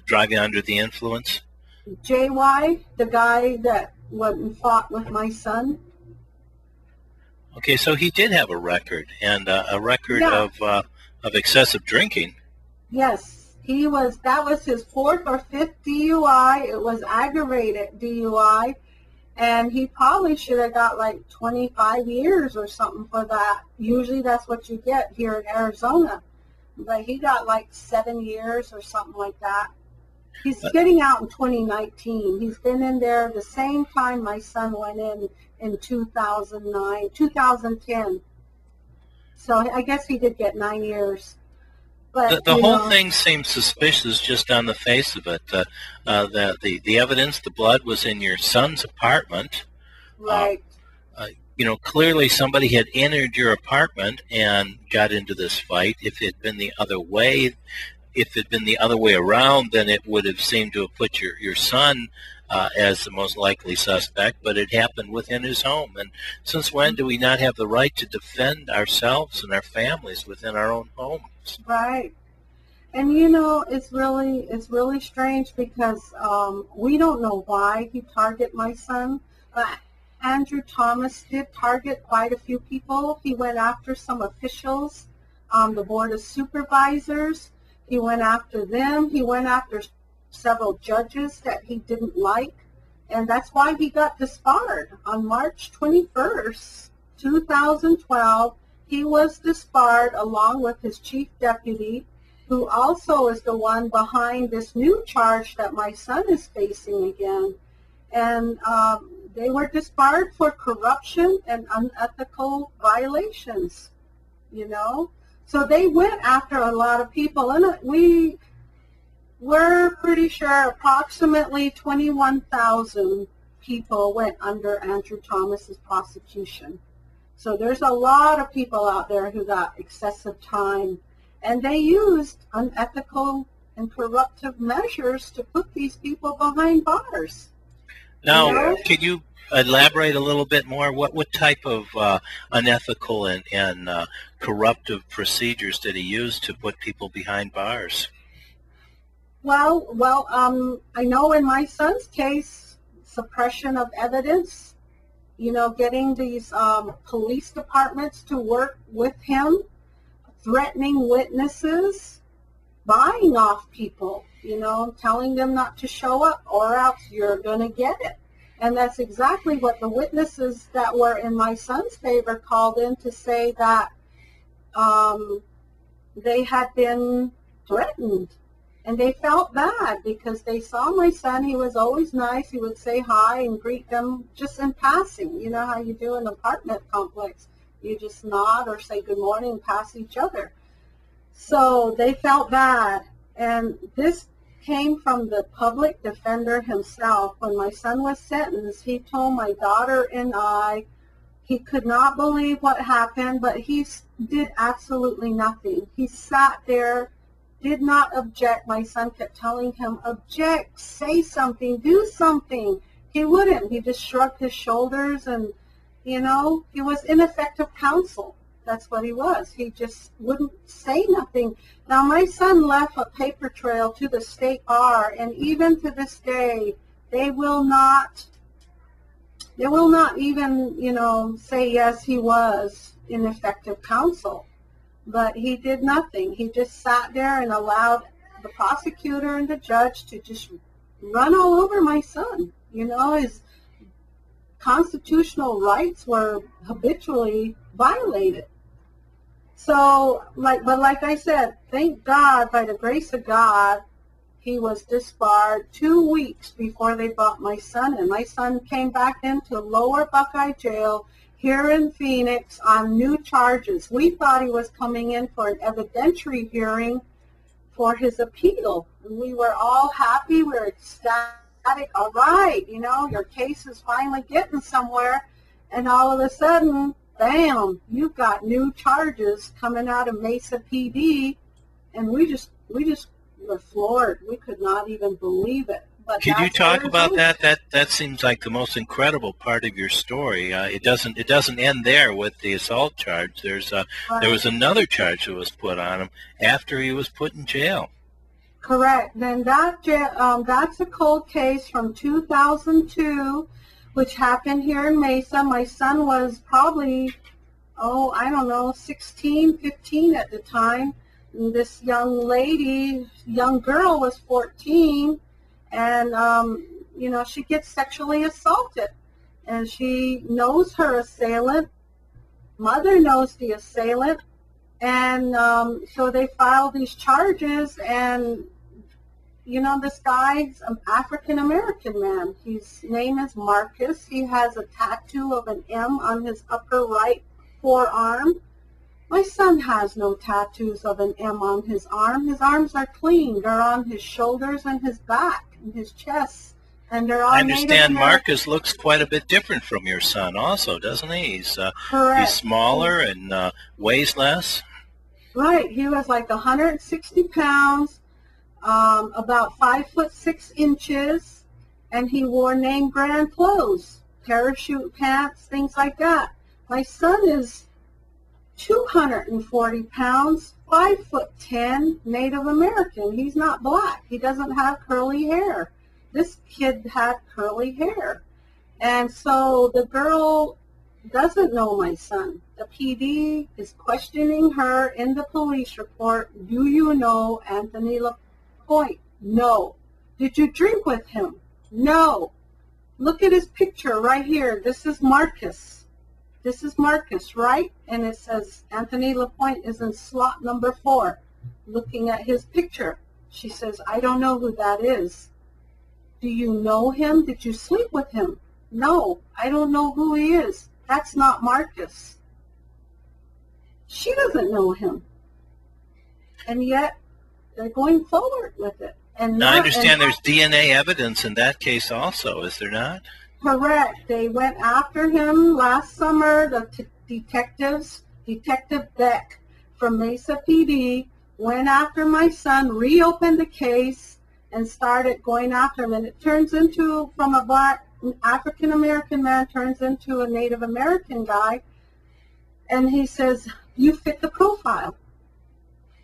driving under the influence? JY, the guy that went and fought with my son. Okay, so he did have a record, and a record Yeah. of excessive drinking. Yes, that was his 4th or 5th DUI. It was aggravated DUI, and he probably should have got like 25 years or something for that. Usually that's what you get here in Arizona, but he got like 7 years or something like that. He's getting out in 2019. He's been in there the same time my son went in 2010. So I guess he did get 9 years. But The whole thing seems suspicious just on the face of it. The evidence, the blood was in your son's apartment. Right. Clearly somebody had entered your apartment and got into this fight. If it had been the other way, around, then it would have seemed to have put your son as the most likely suspect, but it happened within his home. And since when do we not have the right to defend ourselves and our families within our own homes? Right. And it's really strange because we don't know why he targeted my son, but Andrew Thomas did target quite a few people. He went after some officials, the Board of Supervisors. He went after them. He went after several judges that he didn't like, and that's why he got disbarred. On March 21st, 2012, he was disbarred along with his chief deputy, who also is the one behind this new charge that my son is facing again. And they were disbarred for corruption and unethical violations, So they went after a lot of people, and we're pretty sure approximately 21,000 people went under Andrew Thomas's prosecution. So there's a lot of people out there who got excessive time, and they used unethical and corruptive measures to put these people behind bars. Now, could you elaborate a little bit more? What type of unethical and corruptive procedures did he use to put people behind bars? Well, I know in my son's case, suppression of evidence, getting these police departments to work with him, threatening witnesses, buying off people, telling them not to show up or else you're going to get it. And that's exactly what the witnesses that were in my son's favor called in to say, that they had been threatened. And they felt bad because they saw my son. He was always nice. He would say hi and greet them just in passing. You know how you do in an apartment complex. You just nod or say good morning and pass each other. So they felt bad. And this came from the public defender himself. When my son was sentenced, he told my daughter and I he could not believe what happened, but he did absolutely nothing. He sat there, did not object. My son kept telling him, object, say something, do something. He wouldn't. He just shrugged his shoulders and, he was ineffective counsel. That's what he was. He just wouldn't say nothing. Now, my son left a paper trail to the state bar, and even to this day, they will not even, say, yes, he was ineffective counsel. But he did nothing. He just sat there and allowed the prosecutor and the judge to just run all over my son. His constitutional rights were habitually violated. So, like I said, thank God, by the grace of God, he was disbarred 2 weeks before they brought my son in. My son came back into Lower Buckeye Jail here in Phoenix on new charges. We thought he was coming in for an evidentiary hearing for his appeal. And we were all happy. We were ecstatic. All right, your case is finally getting somewhere. And all of a sudden, bam, you've got new charges coming out of Mesa PD. And we just were floored. We could not even believe it. But could you talk about that? That seems like the most incredible part of your story. It doesn't end there with the assault charge. There was another charge that was put on him after he was put in jail. Correct. Then that's a cold case from 2002, which happened here in Mesa. My son was probably, 16, 15 at the time. And this young girl was 14. And, she gets sexually assaulted. And she knows her assailant. Mother knows the assailant. And so they filed these charges. And, this guy's an African-American man. His name is Marcus. He has a tattoo of an M on his upper right forearm. My son has no tattoos of an M on his arm. His arms are clean. They're on his shoulders and his back and his chest. And they're all I understand Marcus looks quite a bit different from your son also, doesn't he? He's smaller and weighs less. Right. He was like 160 pounds, about 5'6", and he wore name brand clothes, parachute pants, things like that. My son is 240 pounds, 5'10", Native American. He's not black. He doesn't have curly hair. This kid had curly hair. And so the girl doesn't know my son. The PD is questioning her in the police report. Do you know Anthony LaPointe? No. Did you drink with him? No. Look at his picture right here. This is Marcus. This is Marcus, right? And it says Anthony LaPointe is in slot number 4. Looking at his picture, she says, I don't know who that is. Do you know him? Did you sleep with him? No, I don't know who he is. That's not Marcus. She doesn't know him. And yet, they're going forward with it. And now, I understand there's DNA evidence in that case also, is there not? Correct. They went after him last summer. The Detective Beck from Mesa PD went after my son, reopened the case, and started going after him. And it turns into, from a black African-American man, turns into a Native American guy. And he says, you fit the profile.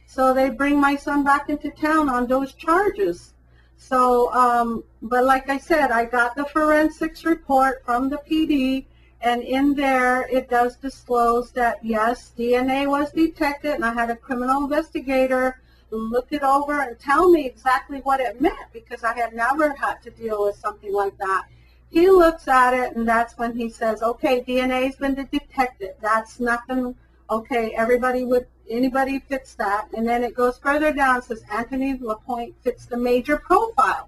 So they bring my son back into town on those charges. So, but like I said, I got the forensics report from the PD, and in there it does disclose that, yes, DNA was detected, and I had a criminal investigator look it over and tell me exactly what it meant, because I had never had to deal with something like that. He looks at it, and that's when he says, okay, DNA's been detected. That's nothing, okay, anybody fits that. And then it goes further down, it says Anthony LaPointe fits the major profile.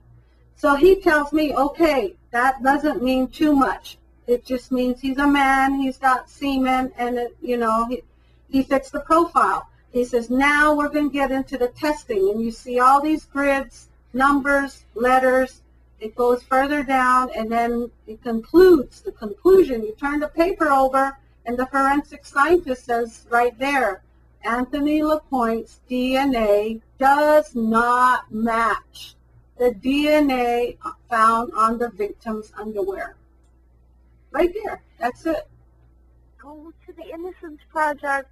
So he tells me, okay, that doesn't mean too much. It just means he's a man, he's got semen, and he fits the profile. He says, now we're going to get into the testing. And you see all these grids, numbers, letters. It goes further down, and then it concludes. The conclusion, you turn the paper over, and the forensic scientist says right there, Anthony LaPointe's DNA does not match the DNA found on the victim's underwear. Right there. That's it. Go to the Innocence Project.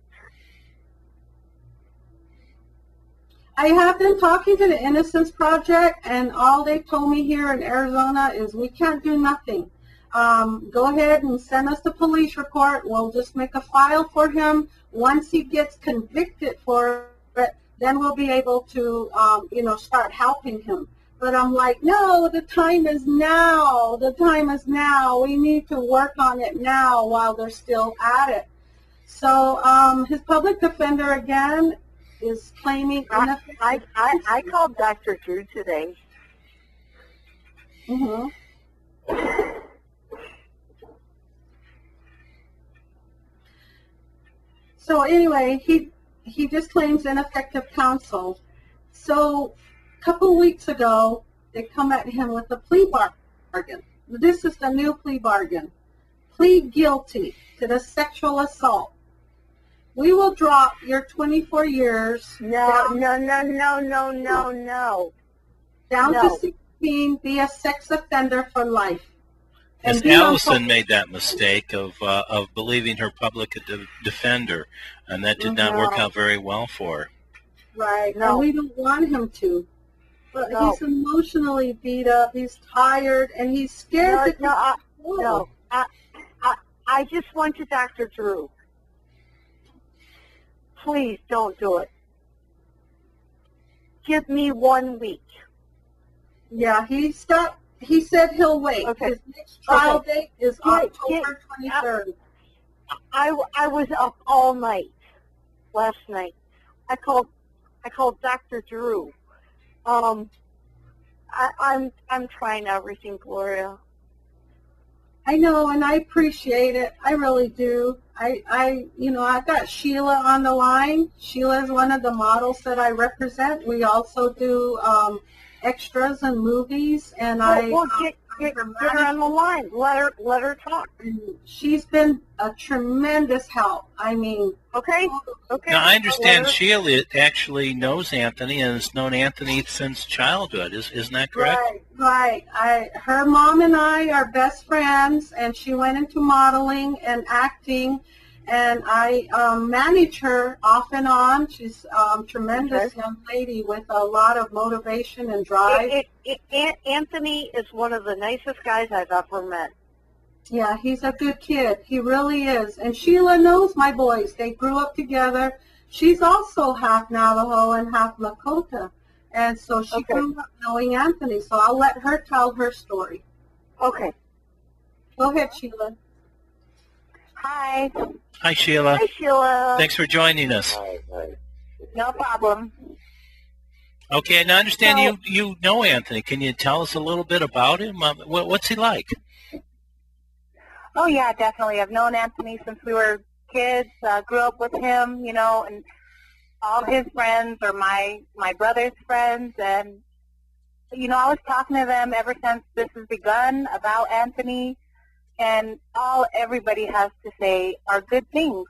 I have been talking to the Innocence Project, and all they told me here in Arizona is we can't do nothing. Go ahead and send us the police report. We'll just make a file for him. Once he gets convicted for it, then we'll be able to, start helping him. But I'm like, no, the time is now. The time is now. We need to work on it now while they're still at it. So his public defender again is claiming I called Dr. Drew today. Mm-hmm. So anyway, he just claims ineffective counsel. So a couple weeks ago, they come at him with a plea bargain. This is the new plea bargain. Plead guilty to the sexual assault. We will drop your 24 years No. down No. to 16, be a sex offender for life. Yes, be on Allison made that mistake of believing her public defender, and that did not work No. out very well for her. Right, No. and we don't want him to. But No. he's emotionally beat up, he's tired, and he's scared to No. I just want you, Dr. Drew. Please don't do it. Give me 1 week. Yeah, he said he'll wait. Okay. His next trial Okay. date is October 23rd. I was up all night last night. I called Dr. Drew. I'm trying everything, Gloria. I know, and I appreciate it. I really do. I got Sheila on the line. Sheila is one of the models that I represent. We also do extras and movies, and Get her on the line. Let her talk. she's been a tremendous help. I mean, Okay. Now, I understand Let her- Sheila actually knows Anthony and has known Anthony since childhood. Isn't that correct? Right. Her mom and I are best friends, and she went into modeling and acting, and I manage her off and on. She's a tremendous young lady with a lot of motivation and drive. Anthony is one of the nicest guys I've ever met. Yeah, he's a good kid. He really is. And Sheila knows my boys. They grew up together. She's also half Navajo and half Lakota. And so she grew up knowing Anthony. So I'll let her tell her story. Okay. Go ahead, Sheila. Hi. Hi, Sheila. Hi, Sheila. Thanks for joining us. Hi. No problem. Okay, and I understand you know Anthony. Can you tell us a little bit about him? What's he like? Oh, yeah, definitely. I've known Anthony since we were kids, grew up with him, and all his friends are my brother's friends. And, I was talking to them ever since this has begun about Anthony, and everybody has to say are good things.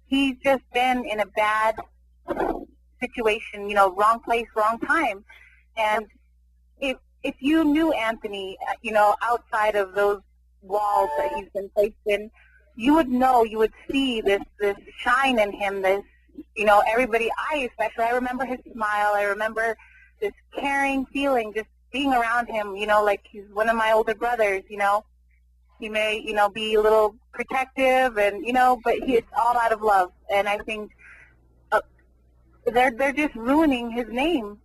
He's just been in a bad situation, wrong place, wrong time. And if you knew Anthony, outside of those walls that he's been placed in, you would see this shine in him, everybody, I remember his smile, I remember this caring feeling, just being around him, like he's one of my older brothers, he may, be a little protective and, but it's all out of love. And I think they're just ruining his name.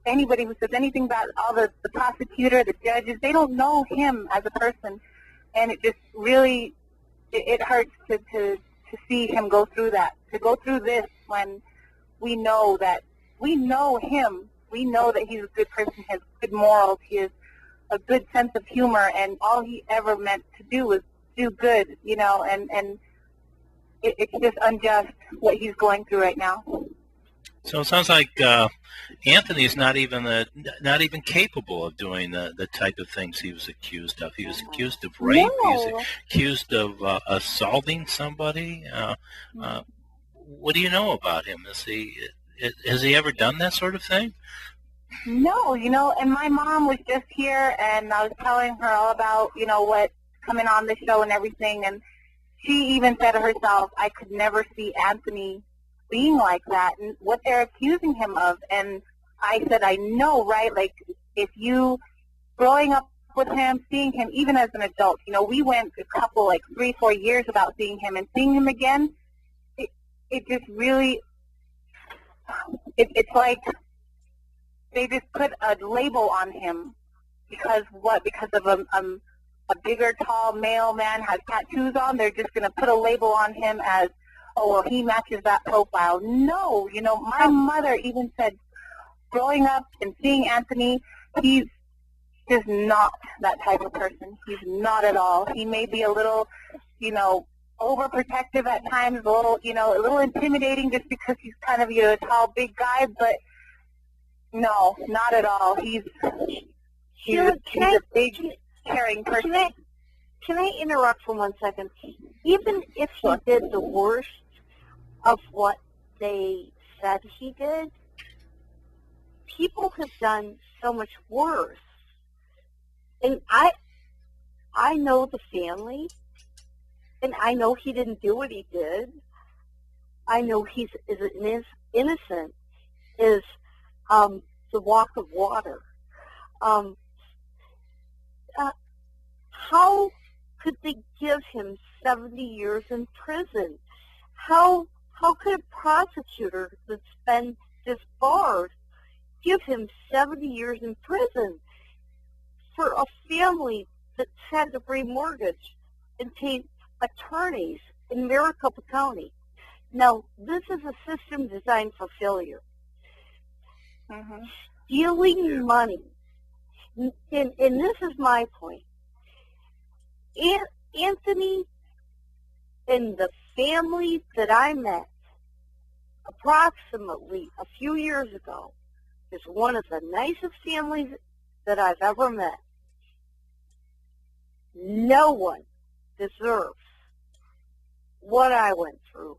Anybody who says anything about all the prosecutor, the judges, they don't know him as a person. And it just really, it hurts to see him go through that, to go through this when we know him. We know that he's a good person, he has good morals, he has a good sense of humor, and all he ever meant to do was do good, and it's just unjust what he's going through right now. So it sounds like Anthony's not even capable of doing the type of things he was accused of. He was accused of rape. No. He was accused of assaulting somebody. What do you know about him? Has he ever done that sort of thing? No, and my mom was just here, and I was telling her all about, what's coming on the show and everything, and she even said to herself, I could never see Anthony being like that, and what they're accusing him of. And I said, I know, right? Like, if you, growing up with him, seeing him, even as an adult, we went a couple, 3-4 years without seeing him, and seeing him again, it just really, it's like they just put a label on him because of a bigger, tall male man has tattoos on, they're just going to put a label on him as, oh, well, he matches that profile. No, my mother even said, growing up and seeing Anthony, he's just not that type of person. He's not at all. He may be a little, overprotective at times, a little intimidating just because he's kind of a tall, big guy, but no, not at all. He's a big, caring person. Can I interrupt for 1 second? Even if he did the worst of what they said he did, people have done so much worse. And I know the family, and I know he didn't do what he did. I know he's as innocent as the walk of water. How could they give him 70 years in prison? How could a prosecutor that's been disbarred give him 70 years in prison for a family that's had to remortgage and pay attorneys in Maricopa County? Now, this is a system designed for failure. Mm-hmm. Stealing money, and this is my point. Anthony and the family that I met approximately a few years ago is one of the nicest families that I've ever met. No one deserves what I went through.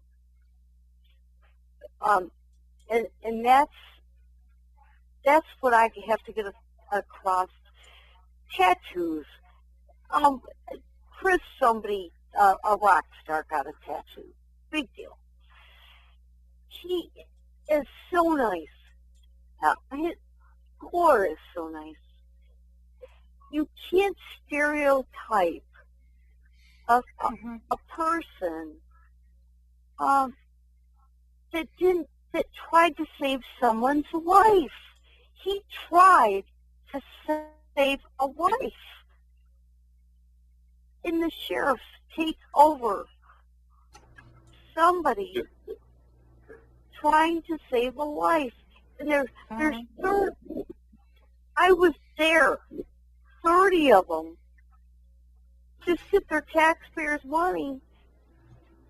And that's what I have to get across. Tattoos. Chris, somebody, a rock star, got a tattoo. Big deal. He is so nice. His core is so nice. You can't stereotype a person that tried to save someone's life. He tried to save a life. And the sheriffs take over somebody trying to save a life. And there's I was there, 30 of them, just get their taxpayers' money,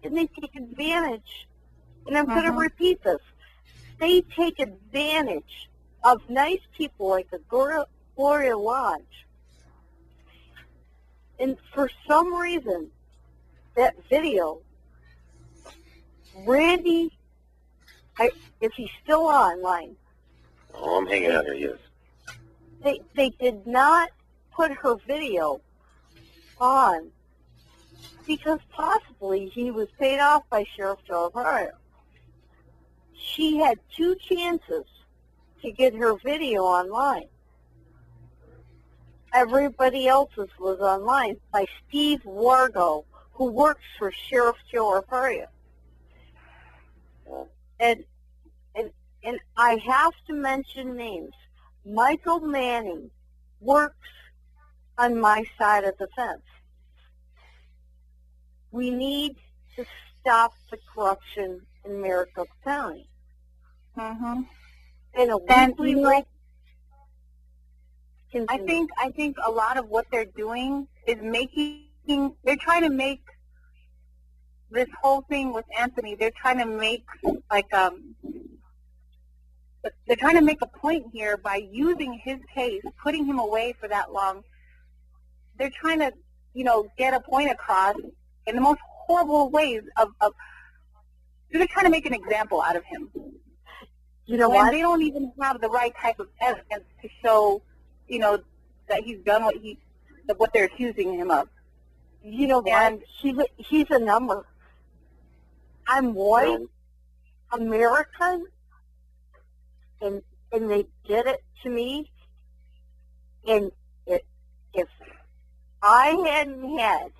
and they take advantage. And I'm going to repeat this. They take advantage of nice people like the Gloria Lodge. And for some reason, that video, Randy, if he's still online. Oh, I'm hanging out here, yes. They did not put her video on because possibly he was paid off by Sheriff Joe Arpaio. She had 2 chances to get her video online. Everybody else's was online by Steve Wargo, who works for Sheriff Joe Arpaio. And I have to mention names. Michael Manning works on my side of the fence. We need to stop the corruption in Maricopa County. Mm-hmm. And I think a lot of what they're doing is they're trying to make this whole thing with Anthony, they're trying to make they're trying to make a point here by using his case, putting him away for that long. They're trying to, get a point across in the most horrible ways they're trying to make an example out of him. You know when what? They don't even have the right type of evidence to show, that he's done what they're accusing him of. You know what? He's a number. I'm white, American, and they did it to me. And if I hadn't had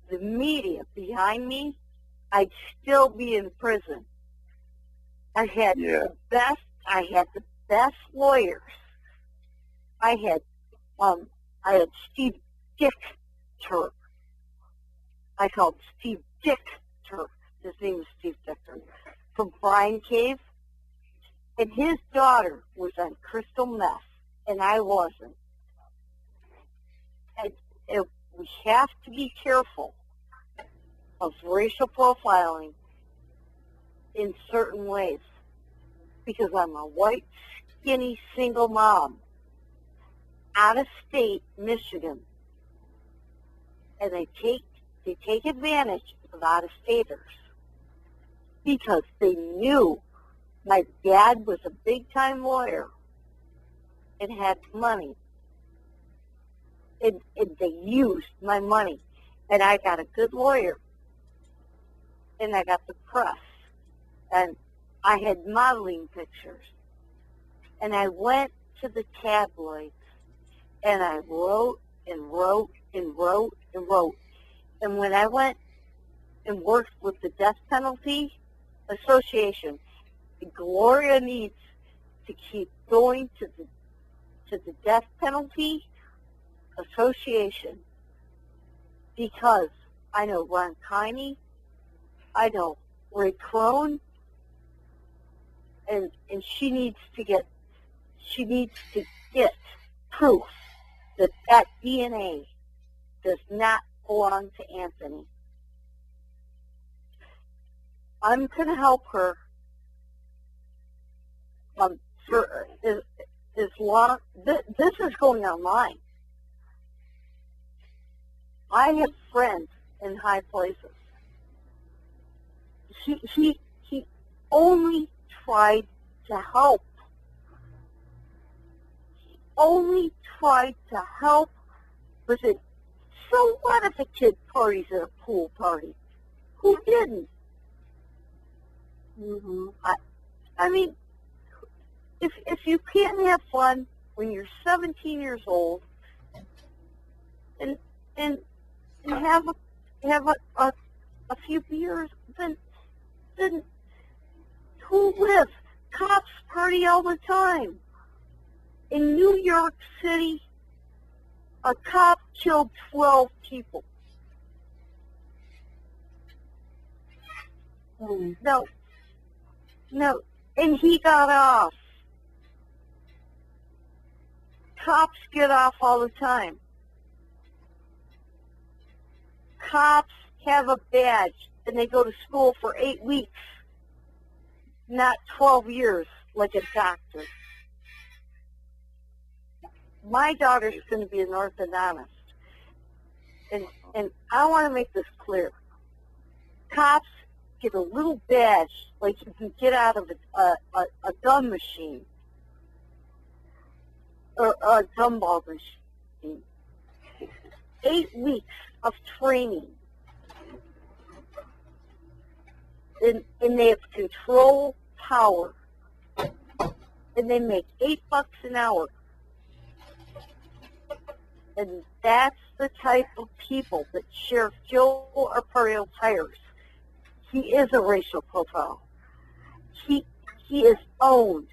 the media behind me, I'd still be in prison. I had the best lawyers. I had Steve Dick Turk. I called Steve Dick Turk. His name is Steve Dick Turk. From Bryan Cave. And his daughter was on crystal meth, and I wasn't. And we have to be careful of racial profiling in certain ways, because I'm a white, skinny, single mom out of state, Michigan, and they take advantage of out-of-staters because they knew my dad was a big-time lawyer and had money, and they used my money, and I got a good lawyer, and I got the press, and I had modeling pictures, and I went to the tabloids, and I wrote and wrote and wrote and wrote, and when I went and worked with the Death Penalty Association, Gloria needs to keep going to the Death Penalty Association, because I know Ron Kiney, I know Ray Crone, and she needs to get proof that DNA does not belong to Anthony. I'm going to help her for as long. This is going online. I have friends in high places. He only tried to help. He only tried to help with it. So what if a kid parties at a pool party? Who didn't? Mm-hmm. I mean, if you can't have fun when you're 17 years old, and have a few beers, then who lives? Cops party all the time. In New York City, a cop killed 12 people. No, and he got off. Cops get off all the time. Cops have a badge, and they go to school for 8 weeks, not 12 years like a doctor. My daughter's going to be an orthodontist, and I want to make this clear. Cops get a little badge like you can get out of a gun machine or a gumball machine. 8 weeks of training, and they have control power, and they make $8 an hour. And that's the type of people that Sheriff Joe Arpaio hires. He is a racial profile. He is owned,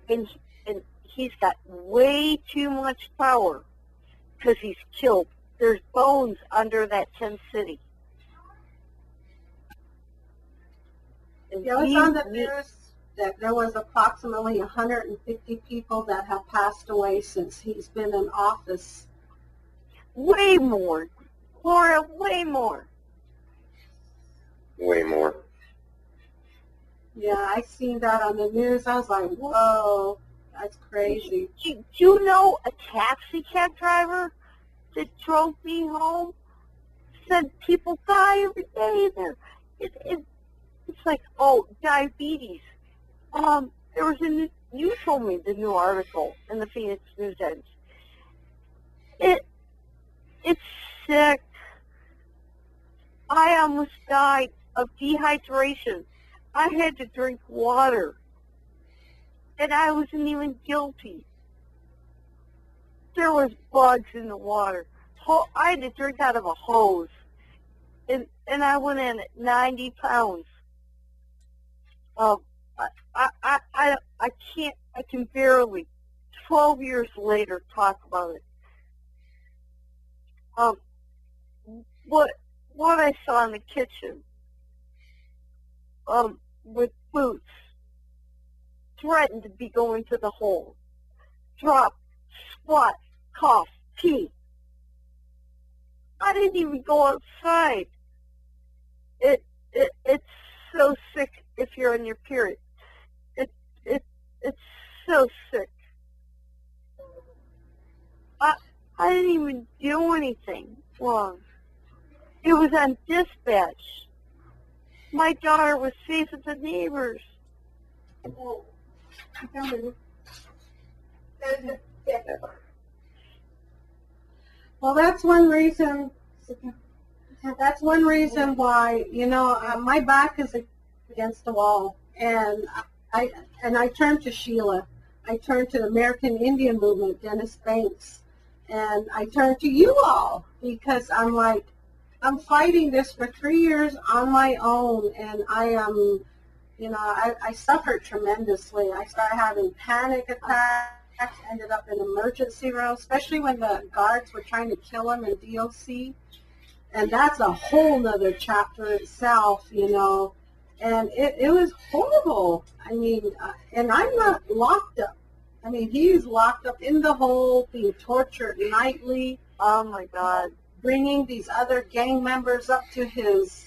and he's got way too much power because he's killed. There's bones under that tent city. And It was on the news that there was approximately 150 people that have passed away since he's been in office. Way more. Laura, way more. Way more. Yeah, I seen that on the news. I was like, whoa, that's crazy. Do you know a taxi cab driver that drove me home said people die every day there? It's like, oh, diabetes. There was you told me the new article in the Phoenix News-Edge. It's sick. I almost died of dehydration. I had to drink water, and I wasn't even guilty. There was bugs in the water. I had to drink out of a hose, and I went in at 90 pounds. I can't. I can barely, 12 years later, talk about it. um, what I saw in the kitchen, with boots, threatened to be going to the hole, drop, squat, cough, pee. I didn't even go outside. It's so sick if you're on your period. It's so sick. I didn't even do anything wrong. It was on dispatch. My daughter was safe with the neighbors. Well, that's one reason. That's one reason why, my back is against the wall, and I turned to Sheila. I turned to the American Indian Movement, Dennis Banks, and I turned to you all because I'm like, I'm fighting this for 3 years on my own, and I am, I suffered tremendously. I started having panic attacks, ended up in emergency room, especially when the guards were trying to kill him in DOC. And that's a whole nother chapter itself, and it was horrible. I mean, and I'm not locked up. I mean, he's locked up in the hole, being tortured nightly. Oh my God. Bringing these other gang members up to his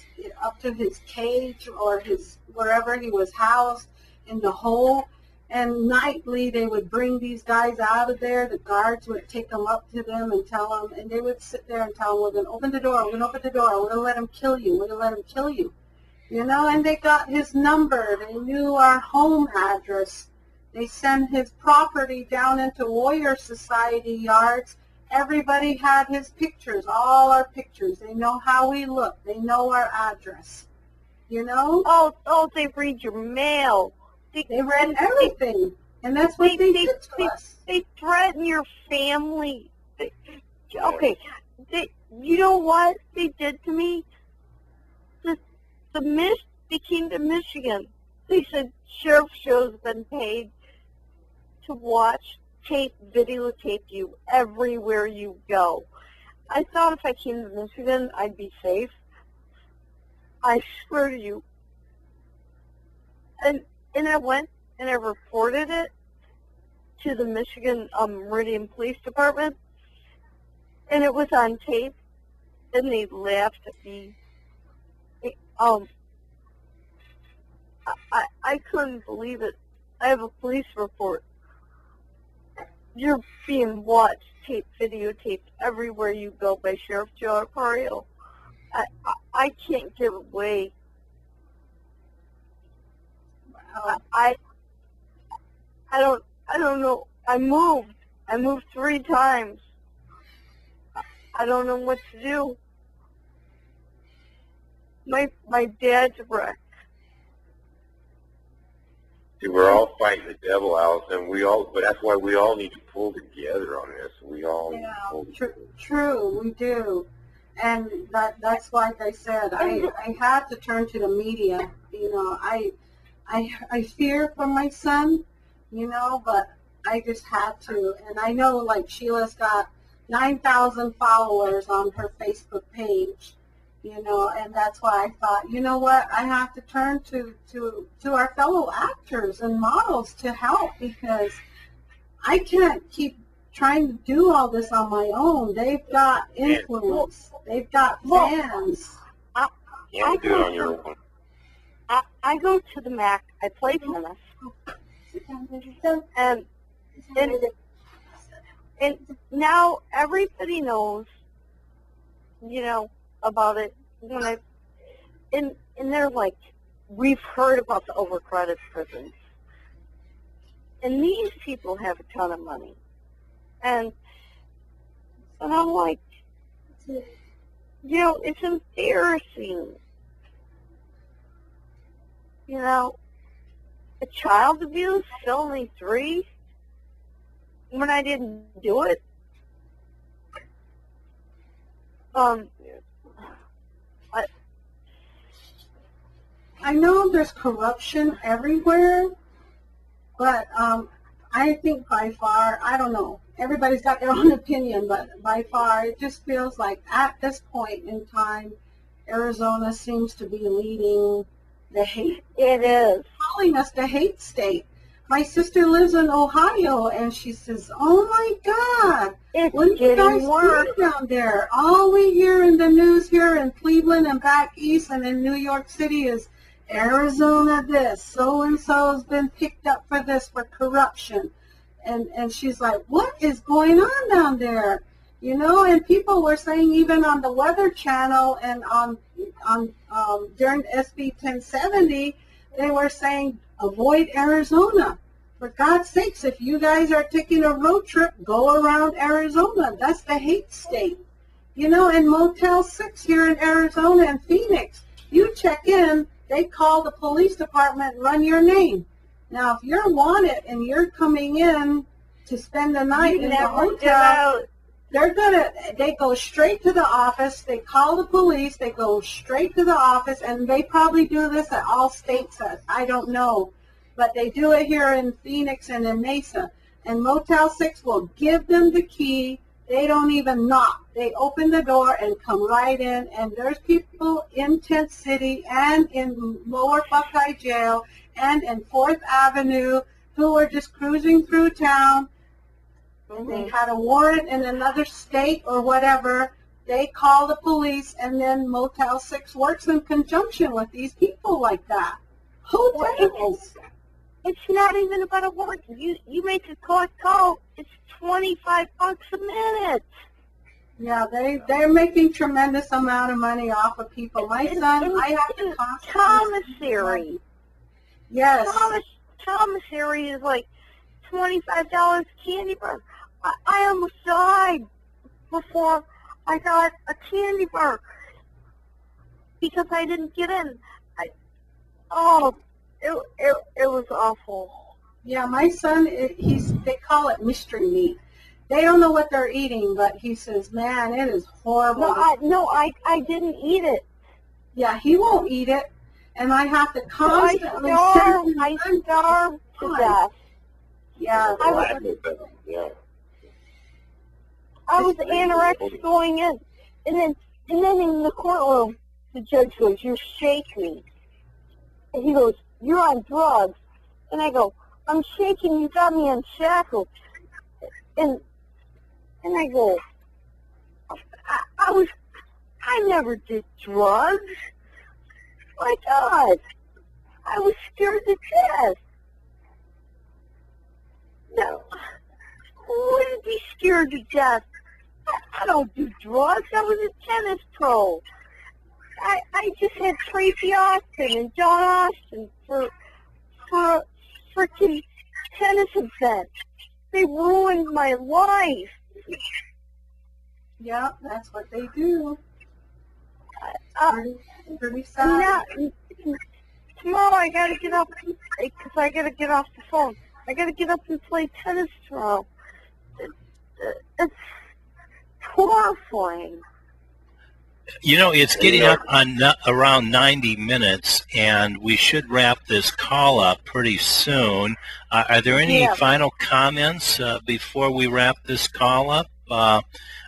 cage or his wherever he was housed in the hole. And nightly, they would bring these guys out of there. The guards would take them up to them and tell them, and they would sit there and tell them, we're going to open the door, we're going to open the door, we're going to let him kill you, we're going to let him kill you. And they got his number. They knew our home address. They sent his property down into Warrior Society yards. Everybody had his pictures, all our pictures. They know how we look. They know our address. Oh, they read your mail. They read everything, and that's what they did to us. They threaten your family. You know what they did to me? They came to Michigan. They said Sheriff Joe's been paid to watch, videotape you everywhere you go. I thought if I came to Michigan, I'd be safe. I swear to you. And I went and I reported it to the Michigan Meridian Police Department, and it was on tape, and they laughed at me. I couldn't believe it. I have a police report. You're being watched, videotaped everywhere you go by Sheriff Joe Arpaio. I can't give away. I don't know. I moved 3 times. I don't know what to do. My dad's a wreck. See, we're all fighting the devil, Allison. But that's why we all need to pull together on this. We all need to pull together. True, we do. And that's like I said, I had to turn to the media. I fear for my son, but I just had to. And I know, like, Sheila's got 9,000 followers on her Facebook page, and that's why I thought, you know what, I have to turn to our fellow actors and models to help, because I can't keep trying to do all this on my own. They've got influence. They've got fans. You can't do it on your own. I go to the MAC. I play tennis. And now everybody knows, about it. And they're like, we've heard about the overcrowded prisons. And these people have a ton of money. And I'm like, it's embarrassing. A child abuse, felony 3, when I didn't do it. I know there's corruption everywhere, but I think by far, I don't know, everybody's got their own opinion, but by far it just feels like at this point in time, Arizona seems to be leading the hate. It is. Calling us the hate state. My sister lives in Ohio, and she says, "Oh my God, It's what are you guys getting worse. doing down there? All we hear in the news here in Cleveland and back east and in New York City is Arizona this, so-and-so has been picked up for this, for corruption." And she's like, "What is going on down there?" You know, and people were saying even on the Weather Channel and on during SB 1070, they were saying, avoid Arizona. For God's sakes, if you guys are taking a road trip, go around Arizona. That's the hate state. You know, in Motel 6 here in Arizona and Phoenix, you check in, they call the police department and run your name. Now, if you're wanted and you're coming in to spend the night You in the never get hotel, out. they go straight to the office, they call the police, they go straight to the office, and they probably do this at all states, I don't know. But they do it here in Phoenix and in Mesa. And Motel 6 will give them the key. They don't even knock. They open the door and come right in. And there's people in Tent City and in Lower Buckeye Jail and in 4th Avenue who are just cruising through town. They had a warrant in another state or whatever. They call the police, and then Motel 6 works in conjunction with these people like that. Hotels. It's not even about a warrant. You make a call. It's $25 a minute. Yeah, they're making tremendous amount of money off of people. My son, I have to constantly... Commissary. Yes. Commissary is like $25 candy bar. I almost died before I got a candy bar because I didn't get in. It was awful. Yeah, my son, they call it mystery meat. They don't know what they're eating, but he says, "Man, it is horrible." I didn't eat it. Yeah, he won't eat it, and I have to constantly I starved to death. Yeah, Yeah. I was anorexic going in, and then in the courtroom, the judge goes, "You shake me," and he goes, "You're on drugs," and I go, "I'm shaking. You got me unshackled," and I go, I never did drugs. My God, I was scared to death. No, I wouldn't be scared to death. I don't do drugs. I was a tennis pro. I just had Tracy Austin and John Austin for freaking tennis events. They ruined my life. yeah, that's what they do. Pretty Now, sad. tomorrow I gotta get up because I gotta get off the phone. I gotta get up and play tennis tomorrow. It's horrifying. You know, it's getting up on around 90 minutes, and we should wrap this call up pretty soon. Are there any final comments before we wrap this call up?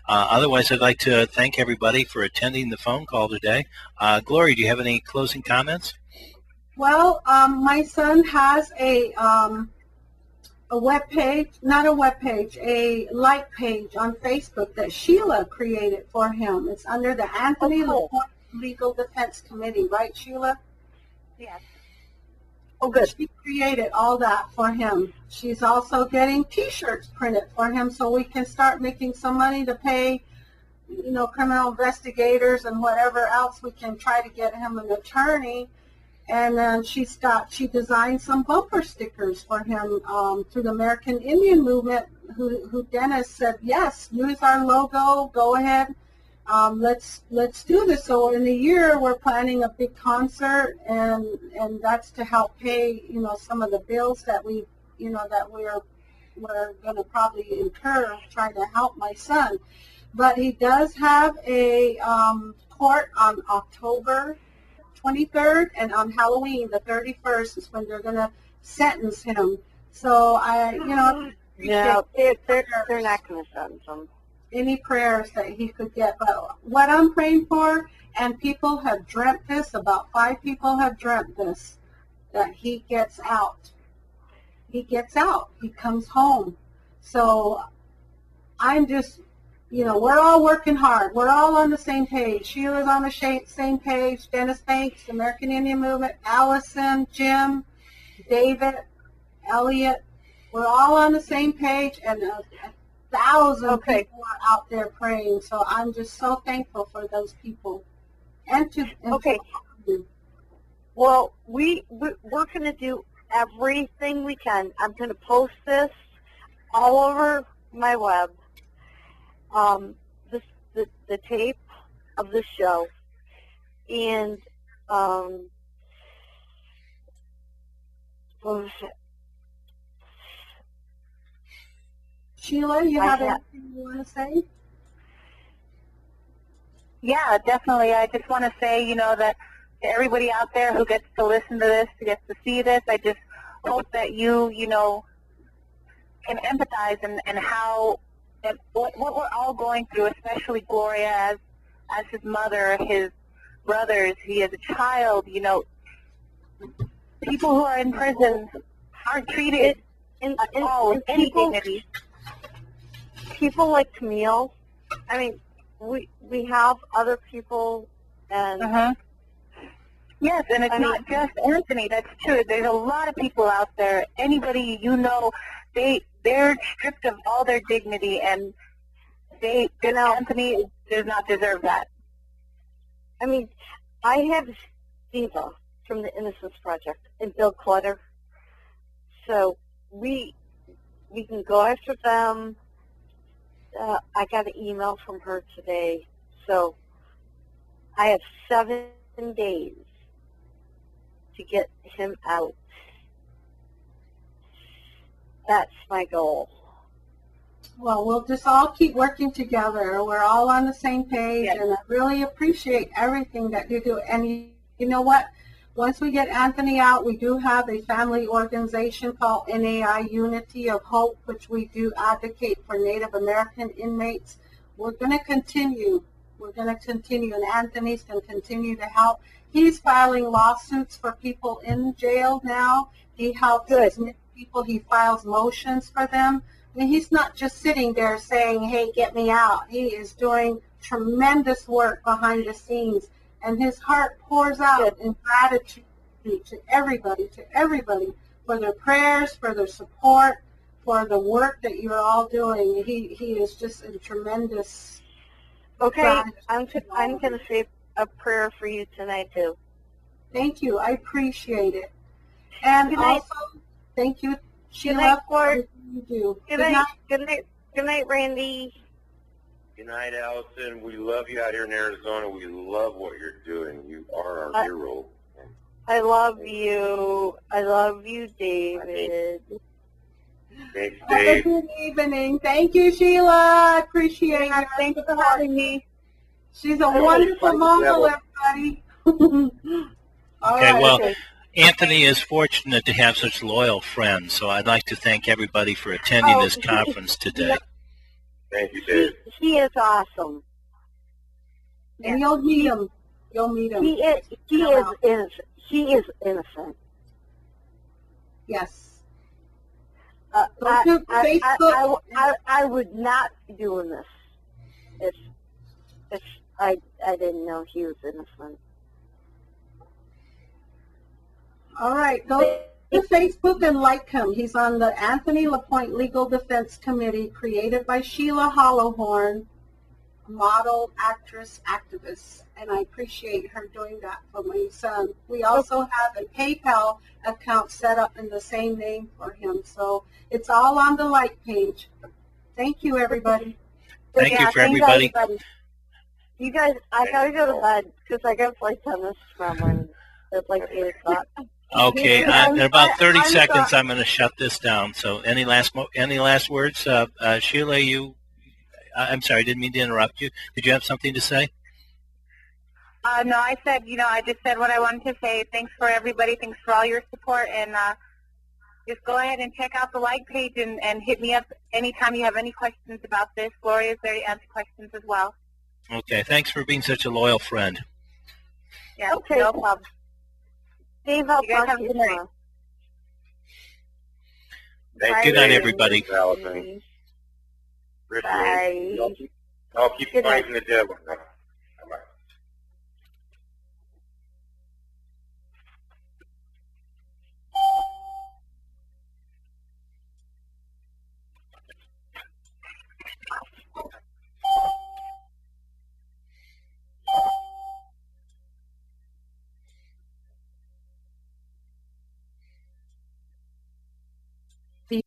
Otherwise, I'd like to thank everybody for attending the phone call today. Gloria, do you have any closing comments? Well, my son has a web page, not a web page, a like page on Facebook that Sheila created for him. It's under the Anthony LaPointe Legal Defense Committee, right, Sheila? Yes. Oh, good. She created all that for him. She's also getting T-shirts printed for him so we can start making some money to pay, criminal investigators and whatever else we can try to get him an attorney. And then she designed some bumper stickers for him through the American Indian Movement, who Dennis said, yes, use our logo, go ahead, let's do this. So in a year, we're planning a big concert, and that's to help pay, some of the bills that we're going to probably incur trying to help my son. But he does have a court on October 23rd, and on Halloween, the 31st, is when they're going to sentence him. So No, they're not going to send them. Any prayers that he could get. But what I'm praying for, and people have dreamt this, about 5 people have dreamt this, that he gets out. He gets out. He comes home. So I'm just, we're all working hard. We're all on the same page. Sheila's on the same page. Dennis Banks, American Indian Movement, Allison, Jim, David, Elliot. We're all on the same page, and 1,000 people are out there praying. So I'm just so thankful for those people. And to Well, we're going to do everything we can. I'm going to post this all over my web. The tape of the show, and what was it? Sheila, you have anything you want to say? Yeah, definitely. I just want to say, that to everybody out there who gets to listen to this, who gets to see this, I just hope that you can empathize and how and what we're all going through, especially Gloria as his mother, his brothers, he is a child, people who are in prison aren't treated at all with any dignity. People like Camille, I mean, we have other people, and yes, and it's not just Anthony. That's true. There's a lot of people out there. Anybody they're stripped of all their dignity, and Anthony does not deserve that. I mean, I have Steva from the Innocence Project and Bill Clutter, so we can go after them. I got an email from her today, so I have 7 days to get him out. That's my goal. Well, we'll just all keep working together. We're all on the same page, and I really appreciate everything that you do. And you know what? Once we get Anthony out, we do have a family organization called NAI Unity of Hope, which we do advocate for Native American inmates. We're going to continue. And Anthony's going to continue to help. He's filing lawsuits for people in jail now. He helps people. He files motions for them. I mean, he's not just sitting there saying, hey, get me out. He is doing tremendous work behind the scenes, and his heart pours out in gratitude to everybody for their prayers, for their support, for the work that you're all doing. He is just a tremendous. Okay, I'm going to say a prayer for you tonight, too. Thank you. I appreciate it. And also, thank you, Sheila, for everything you do. Good night, Randy. Good night, Allison. We love you out here in Arizona. We love what you're doing. You are our hero. I love you. I love you, David. Thanks, Have a Dave. good evening. Thank you, Sheila. I appreciate it. Thanks for having me. She's a wonderful Mongol, everybody. Well, Anthony is fortunate to have such loyal friends, so I'd like to thank everybody for attending this conference today. Thank you, Dave. He is awesome. And you'll meet him. He is innocent. Yes. I would not be doing this if I didn't know he was innocent. All right, go to Facebook and like him. He's on the Anthony LaPointe Legal Defense Committee, created by Sheila Hollowhorn, model, actress, activist, and I appreciate her doing that for my son. We also have a PayPal account set up in the same name for him, so it's all on the like page. Thank you, everybody. Thank you for everybody. You guys, I gotta go to bed because I got flight tennis from at like 8 o'clock. Okay, in about 30 seconds, I'm going to shut this down. So, any last words, Sheila? I'm sorry, I didn't mean to interrupt you. Did you have something to say? No, I said, I just said what I wanted to say. Thanks for everybody. Thanks for all your support, and just go ahead and check out the like page and hit me up anytime you have any questions about this. Gloria is there to answer questions as well. Okay, thanks for being such a loyal friend. Yeah, Okay. no problem. Dave, I'll You guys talk have to a you good night. tomorrow. Thank Good you, night, Dave. everybody. Allison. Appreciate it. Bye. I'll keep Good night. fighting the devil.